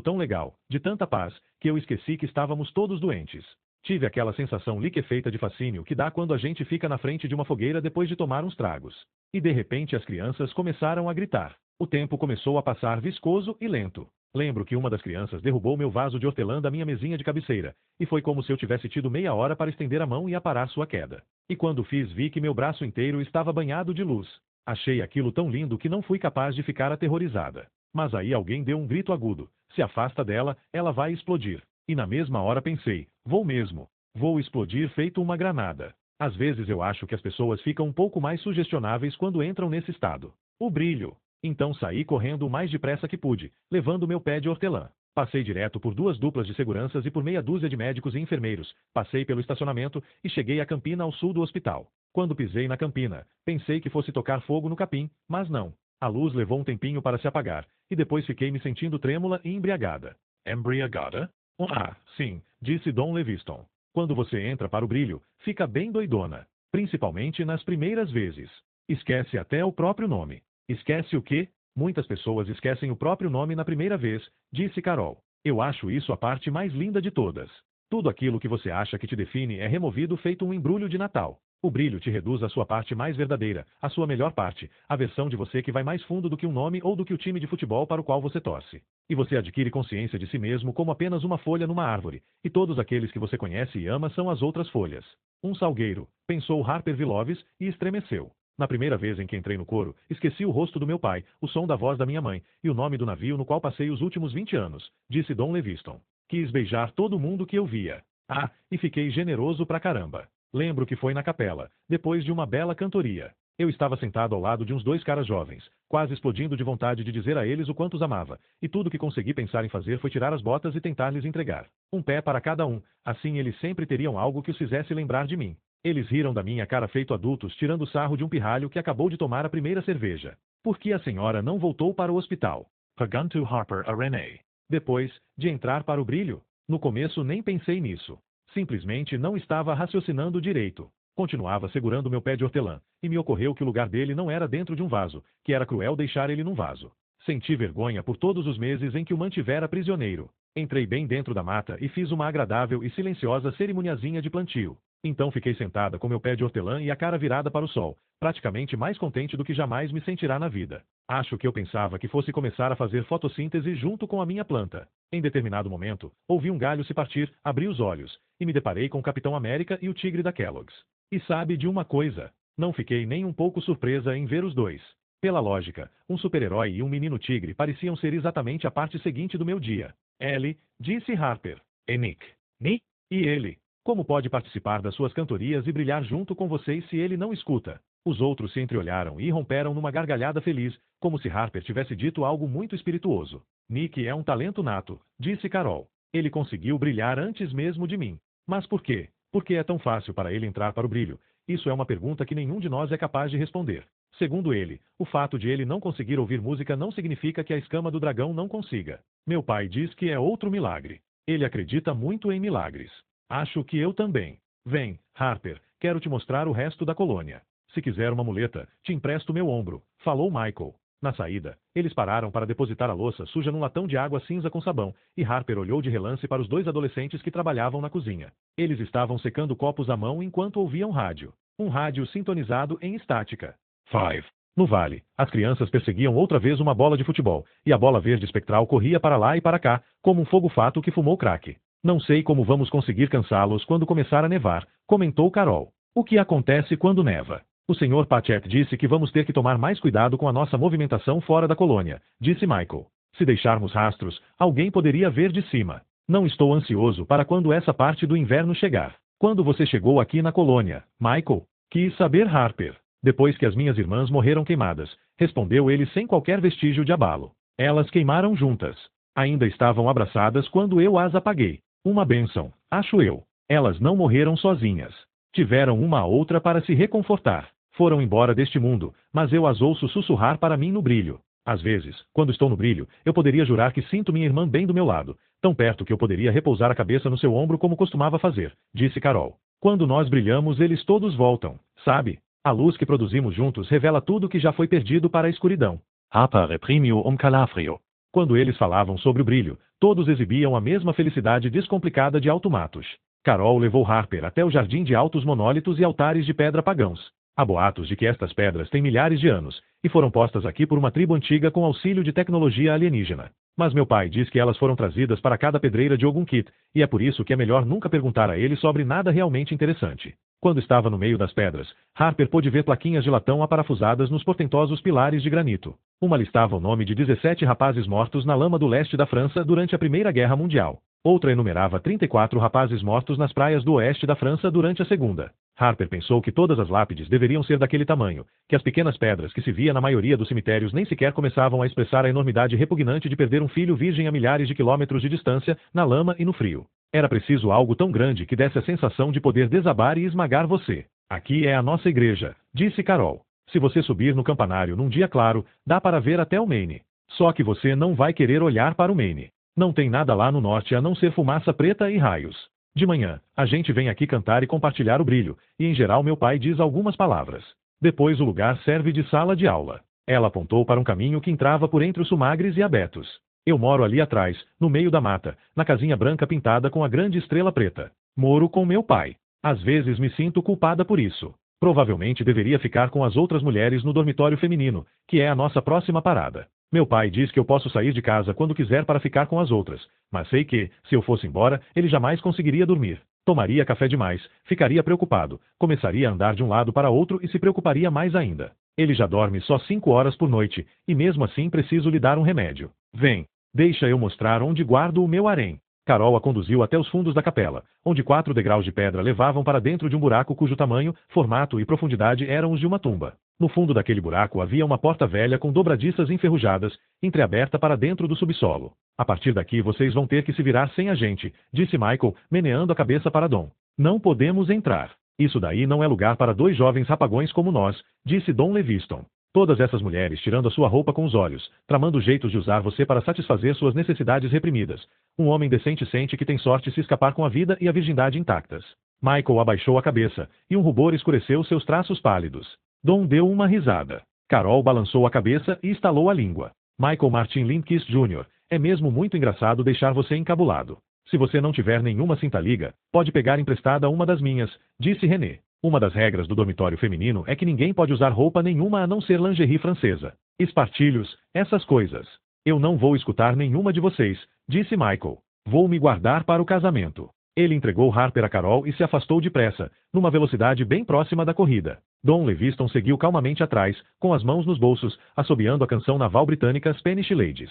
tão legal, de tanta paz, que eu esqueci que estávamos todos doentes. Tive aquela sensação liquefeita de fascínio que dá quando a gente fica na frente de uma fogueira depois de tomar uns tragos. E de repente as crianças começaram a gritar. O tempo começou a passar viscoso e lento. Lembro que uma das crianças derrubou meu vaso de hortelã da minha mesinha de cabeceira, e foi como se eu tivesse tido meia hora para estender a mão e aparar sua queda. E quando fiz vi que meu braço inteiro estava banhado de luz. Achei aquilo tão lindo que não fui capaz de ficar aterrorizada. Mas aí alguém deu um grito agudo. Se afasta dela, ela vai explodir. E na mesma hora pensei, vou mesmo. Vou explodir feito uma granada. Às vezes eu acho que as pessoas ficam um pouco mais sugestionáveis quando entram nesse estado. O brilho. Então saí correndo o mais depressa que pude, levando meu pé de hortelã. Passei direto por 2 duplas de seguranças e por meia dúzia de médicos e enfermeiros. Passei pelo estacionamento e cheguei à campina ao sul do hospital. Quando pisei na campina, pensei que fosse tocar fogo no capim, mas não. A luz levou um tempinho para se apagar, e depois fiquei me sentindo trêmula e embriagada. Embriagada? Ah, sim, disse Dom Leviston. Quando você entra para o brilho, fica bem doidona. Principalmente nas primeiras vezes. Esquece até o próprio nome. Esquece o quê? Muitas pessoas esquecem o próprio nome na primeira vez, disse Carol. Eu acho isso a parte mais linda de todas. Tudo aquilo que você acha que te define é removido feito um embrulho de Natal. O brilho te reduz à sua parte mais verdadeira, à sua melhor parte, a versão de você que vai mais fundo do que um nome ou do que o time de futebol para o qual você torce. E você adquire consciência de si mesmo como apenas uma folha numa árvore, e todos aqueles que você conhece e ama são as outras folhas. Um salgueiro, pensou Harper Willows, e estremeceu. Na primeira vez em que entrei no coro, esqueci o rosto do meu pai, o som da voz da minha mãe, e o nome do navio no qual passei os últimos 20 anos, disse Dom Leviston. Quis beijar todo mundo que eu via. Ah, e fiquei generoso pra caramba. Lembro que foi na capela, depois de uma bela cantoria. Eu estava sentado ao lado de uns dois caras jovens, quase explodindo de vontade de dizer a eles o quanto os amava, e tudo que consegui pensar em fazer foi tirar as botas e tentar lhes entregar. Um pé para cada um, assim eles sempre teriam algo que os fizesse lembrar de mim. Eles riram da minha cara feito adultos tirando sarro de um pirralho que acabou de tomar a primeira cerveja. Por que a senhora não voltou para o hospital? Perguntou Harper a Renee. Depois de entrar para o brilho? No começo nem pensei nisso. Simplesmente não estava raciocinando direito. Continuava segurando meu pé de hortelã, e me ocorreu que o lugar dele não era dentro de um vaso, que era cruel deixar ele num vaso. Senti vergonha por todos os meses em que o mantivera prisioneiro. Entrei bem dentro da mata e fiz uma agradável e silenciosa cerimoniazinha de plantio. Então fiquei sentada com meu pé de hortelã e a cara virada para o sol, praticamente mais contente do que jamais me sentirá na vida. Acho que eu pensava que fosse começar a fazer fotossíntese junto com a minha planta. Em determinado momento, ouvi um galho se partir, abri os olhos, e me deparei com o Capitão América e o tigre da Kellogg's. E sabe de uma coisa? Não fiquei nem um pouco surpresa em ver os dois. Pela lógica, um super-herói e um menino tigre pareciam ser exatamente a parte seguinte do meu dia. Ellie, disse Harper. E Nick? Nick? E ele? Como pode participar das suas cantorias e brilhar junto com vocês se ele não escuta? Os outros se entreolharam e romperam numa gargalhada feliz, como se Harper tivesse dito algo muito espirituoso. Nick é um talento nato, disse Carol. Ele conseguiu brilhar antes mesmo de mim. Mas por quê? Por que é tão fácil para ele entrar para o brilho? Isso é uma pergunta que nenhum de nós é capaz de responder. Segundo ele, o fato de ele não conseguir ouvir música não significa que a escama do dragão não consiga. Meu pai diz que é outro milagre. Ele acredita muito em milagres. Acho que eu também. Vem, Harper, quero te mostrar o resto da colônia. Se quiser uma muleta, te empresto meu ombro, falou Michael. Na saída, eles pararam para depositar a louça suja num latão de água cinza com sabão, e Harper olhou de relance para os dois adolescentes que trabalhavam na cozinha. Eles estavam secando copos à mão enquanto ouviam rádio. Um rádio sintonizado em estática. 5. No vale, as crianças perseguiam outra vez uma bola de futebol, e a bola verde espectral corria para lá e para cá, como um fogo-fato que fumou crack. Não sei como vamos conseguir cansá-los quando começar a nevar, comentou Carol. O que acontece quando neva? O Sr. Patchett disse que vamos ter que tomar mais cuidado com a nossa movimentação fora da colônia, disse Michael. Se deixarmos rastros, alguém poderia ver de cima. Não estou ansioso para quando essa parte do inverno chegar. Quando você chegou aqui na colônia, Michael? Quis saber Harper. Depois que as minhas irmãs morreram queimadas, respondeu ele sem qualquer vestígio de abalo. Elas queimaram juntas. Ainda estavam abraçadas quando eu as apaguei. Uma bênção, acho eu. Elas não morreram sozinhas. Tiveram uma a outra para se reconfortar. Foram embora deste mundo, mas eu as ouço sussurrar para mim no brilho. Às vezes, quando estou no brilho, eu poderia jurar que sinto minha irmã bem do meu lado, tão perto que eu poderia repousar a cabeça no seu ombro como costumava fazer, disse Carol. Quando nós brilhamos, eles todos voltam, sabe? A luz que produzimos juntos revela tudo que já foi perdido para a escuridão. Harper reprimiu Calafrio. Quando eles falavam sobre o brilho, todos exibiam a mesma felicidade descomplicada de Alto Matos. Carol levou Harper até o jardim de altos monólitos e altares de pedra pagãos. Há boatos de que estas pedras têm milhares de anos, e foram postas aqui por uma tribo antiga com auxílio de tecnologia alienígena. Mas meu pai diz que elas foram trazidas para cada pedreira de Ogunkit, e é por isso que é melhor nunca perguntar a ele sobre nada realmente interessante. Quando estava no meio das pedras, Harper pôde ver plaquinhas de latão aparafusadas nos portentosos pilares de granito. Uma listava o nome de 17 rapazes mortos na lama do leste da França durante a Primeira Guerra Mundial. Outra enumerava 34 rapazes mortos nas praias do oeste da França durante a Segunda. Harper pensou que todas as lápides deveriam ser daquele tamanho, que as pequenas pedras que se via na maioria dos cemitérios nem sequer começavam a expressar a enormidade repugnante de perder um filho virgem a milhares de quilômetros de distância, na lama e no frio. Era preciso algo tão grande que desse a sensação de poder desabar e esmagar você. Aqui é a nossa igreja, disse Carol. Se você subir no campanário num dia claro, dá para ver até o Maine. Só que você não vai querer olhar para o Maine. Não tem nada lá no norte a não ser fumaça preta e raios. De manhã, a gente vem aqui cantar e compartilhar o brilho, e em geral meu pai diz algumas palavras. Depois o lugar serve de sala de aula. Ela apontou para um caminho que entrava por entre os sumagres e abetos. Eu moro ali atrás, no meio da mata, na casinha branca pintada com a grande estrela preta. Moro com meu pai. Às vezes me sinto culpada por isso. Provavelmente deveria ficar com as outras mulheres no dormitório feminino, que é a nossa próxima parada. Meu pai diz que eu posso sair de casa quando quiser para ficar com as outras, mas sei que, se eu fosse embora, ele jamais conseguiria dormir. Tomaria café demais, ficaria preocupado, começaria a andar de um lado para outro e se preocuparia mais ainda. Ele já dorme só 5 horas por noite, e mesmo assim preciso lhe dar um remédio. Vem, deixa eu mostrar onde guardo o meu harém. Carol a conduziu até os fundos da capela, onde 4 degraus de pedra levavam para dentro de um buraco cujo tamanho, formato e profundidade eram os de uma tumba. No fundo daquele buraco havia uma porta velha com dobradiças enferrujadas, entreaberta para dentro do subsolo. A partir daqui vocês vão ter que se virar sem a gente, disse Michael, meneando a cabeça para Dom. Não podemos entrar. Isso daí não é lugar para 2 jovens rapagões como nós, disse Dom Leviston. Todas essas mulheres tirando a sua roupa com os olhos, tramando jeitos de usar você para satisfazer suas necessidades reprimidas. Um homem decente sente que tem sorte se escapar com a vida e a virgindade intactas. Michael abaixou a cabeça, e um rubor escureceu seus traços pálidos. Dom deu uma risada. Carol balançou a cabeça e estalou a língua. Michael Martin Lindquist Jr., é mesmo muito engraçado deixar você encabulado. Se você não tiver nenhuma cinta-liga, pode pegar emprestada uma das minhas, disse René. Uma das regras do dormitório feminino é que ninguém pode usar roupa nenhuma a não ser lingerie francesa. Espartilhos, essas coisas. Eu não vou escutar nenhuma de vocês, disse Michael. Vou me guardar para o casamento. Ele entregou Harper a Carol e se afastou depressa, numa velocidade bem próxima da corrida. Dom Leviston seguiu calmamente atrás, com as mãos nos bolsos, assobiando a canção naval britânica Spanish Ladies.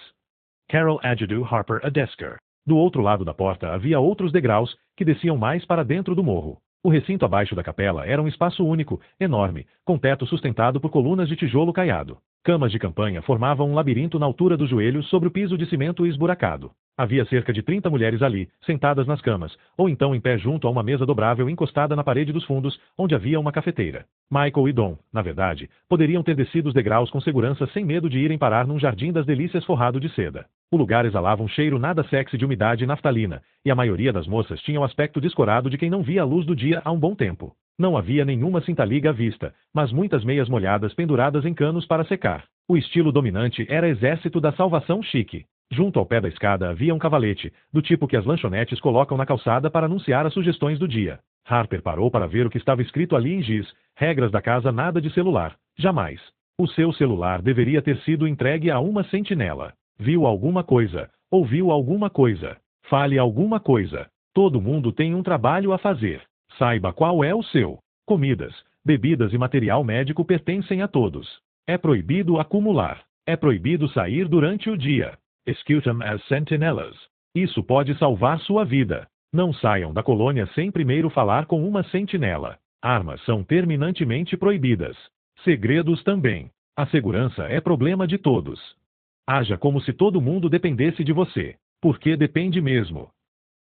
Carol Agedu Harper a Desker. Do outro lado da porta havia outros degraus, que desciam mais para dentro do morro. O recinto abaixo da capela era um espaço único, enorme, com teto sustentado por colunas de tijolo caiado. Camas de campanha formavam um labirinto na altura dos joelhos sobre o piso de cimento esburacado. Havia cerca de 30 mulheres ali, sentadas nas camas, ou então em pé junto a uma mesa dobrável encostada na parede dos fundos, onde havia uma cafeteira. Michael e Dom, na verdade, poderiam ter descido os degraus com segurança sem medo de irem parar num jardim das delícias forrado de seda. O lugar exalava um cheiro nada sexy de umidade e naftalina, e a maioria das moças tinha o aspecto descorado de quem não via a luz do dia há um bom tempo. Não havia nenhuma cinta-liga à vista, mas muitas meias molhadas penduradas em canos para secar. O estilo dominante era Exército da Salvação chique. Junto ao pé da escada havia um cavalete, do tipo que as lanchonetes colocam na calçada para anunciar as sugestões do dia. Harper parou para ver o que estava escrito ali em giz: regras da casa, nada de celular. Jamais. O seu celular deveria ter sido entregue a uma sentinela. Viu alguma coisa? Ouviu alguma coisa? Fale alguma coisa. Todo mundo tem um trabalho a fazer. Saiba qual é o seu. Comidas, bebidas e material médico pertencem a todos. É proibido acumular. É proibido sair durante o dia. Executem as sentinelas. Isso pode salvar sua vida. Não saiam da colônia sem primeiro falar com uma sentinela. Armas são terminantemente proibidas. Segredos também. A segurança é problema de todos. Haja como se todo mundo dependesse de você. Porque depende mesmo.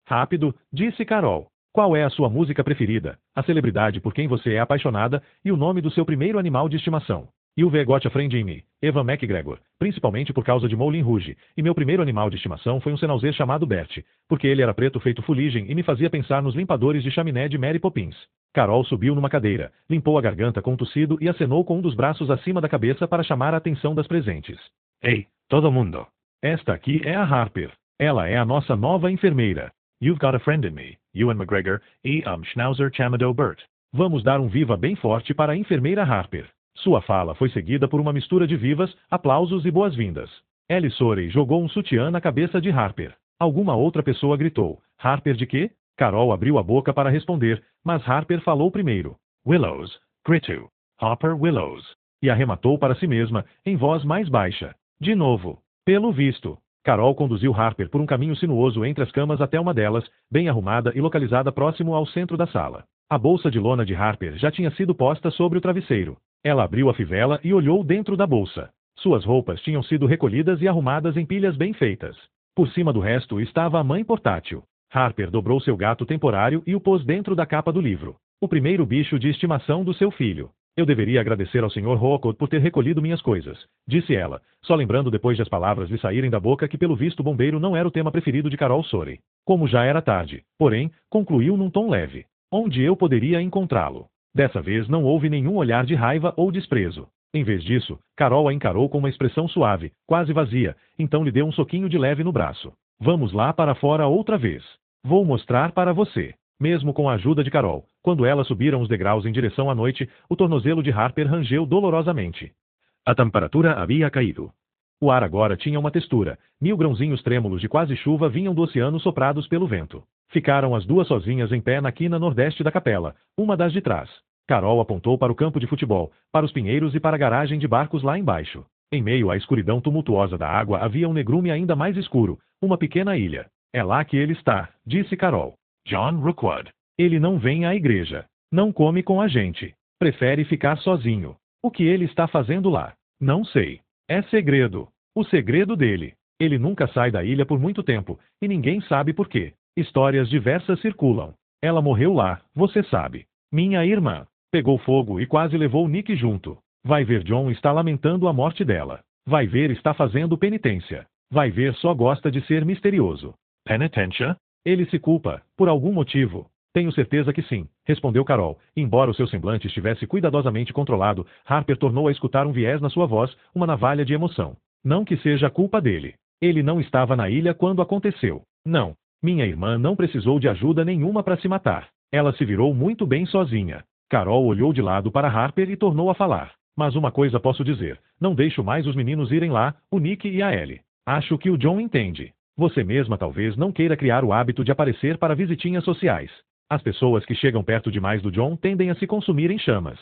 Rápido, disse Carol. Qual é a sua música preferida, a celebridade por quem você é apaixonada e o nome do seu primeiro animal de estimação? You've got a friend in me, Evan McGregor, principalmente por causa de Moulin Rouge, e meu primeiro animal de estimação foi um senalzê chamado Bert, porque ele era preto feito fuligem e me fazia pensar nos limpadores de chaminé de Mary Poppins. Carol subiu numa cadeira, limpou a garganta com um tossido e acenou com um dos braços acima da cabeça para chamar a atenção das presentes. Ei, todo mundo! Esta aqui é a Harper. Ela é a nossa nova enfermeira. You've got a friend in me, Ewan McGregor e Schnauzer Chamado Bert. Vamos dar um viva bem forte para a enfermeira Harper. Sua fala foi seguida por uma mistura de vivas, aplausos e boas-vindas. Ellie Sorey jogou um sutiã na cabeça de Harper. Alguma outra pessoa gritou: Harper de quê? Carol abriu a boca para responder, mas Harper falou primeiro. Willows, Gritu, Hopper Willows. E arrematou para si mesma, em voz mais baixa. De novo. Pelo visto. Carol conduziu Harper por um caminho sinuoso entre as camas até uma delas, bem arrumada e localizada próximo ao centro da sala. A bolsa de lona de Harper já tinha sido posta sobre o travesseiro. Ela abriu a fivela e olhou dentro da bolsa. Suas roupas tinham sido recolhidas e arrumadas em pilhas bem feitas. Por cima do resto estava a mãe portátil. Harper dobrou seu gato temporário e o pôs dentro da capa do livro. O primeiro bicho de estimação do seu filho. Eu deveria agradecer ao Sr. Hawkwood por ter recolhido minhas coisas, disse ela, só lembrando depois de as palavras lhe saírem da boca que pelo visto o bombeiro não era o tema preferido de Carol Sorey. Como já era tarde, porém, concluiu num tom leve. Onde eu poderia encontrá-lo? Dessa vez não houve nenhum olhar de raiva ou desprezo. Em vez disso, Carol a encarou com uma expressão suave, quase vazia, então lhe deu um soquinho de leve no braço. Vamos lá para fora outra vez. Vou mostrar para você. Mesmo com a ajuda de Carol, quando elas subiram os degraus em direção à noite, o tornozelo de Harper rangeu dolorosamente. A temperatura havia caído. O ar agora tinha uma textura. 1000 grãozinhos trêmulos de quase chuva vinham do oceano soprados pelo vento. Ficaram as duas sozinhas em pé na quina nordeste da capela, uma das de trás. Carol apontou para o campo de futebol, para os pinheiros e para a garagem de barcos lá embaixo. Em meio à escuridão tumultuosa da água havia um negrume ainda mais escuro, uma pequena ilha. É lá que ele está, disse Carol. John Rookwood. Ele não vem à igreja. Não come com a gente. Prefere ficar sozinho. O que ele está fazendo lá? Não sei. É segredo. O segredo dele. Ele nunca sai da ilha por muito tempo, e ninguém sabe por quê. Histórias diversas circulam. Ela morreu lá, você sabe. Minha irmã. Pegou fogo e quase levou Nick junto. Vai ver, John está lamentando a morte dela. Vai ver, está fazendo penitência. Vai ver, só gosta de ser misterioso. Penitência? Ele se culpa, por algum motivo. Tenho certeza que sim, respondeu Carol. Embora o seu semblante estivesse cuidadosamente controlado, Harper tornou a escutar um viés na sua voz, uma navalha de emoção. Não que seja culpa dele. Ele não estava na ilha quando aconteceu. Não. Minha irmã não precisou de ajuda nenhuma para se matar. Ela se virou muito bem sozinha. Carol olhou de lado para Harper e tornou a falar. Mas uma coisa posso dizer. Não deixo mais os meninos irem lá, o Nick e a Ellie. Acho que o John entende. Você mesma talvez não queira criar o hábito de aparecer para visitinhas sociais. As pessoas que chegam perto demais do John tendem a se consumir em chamas.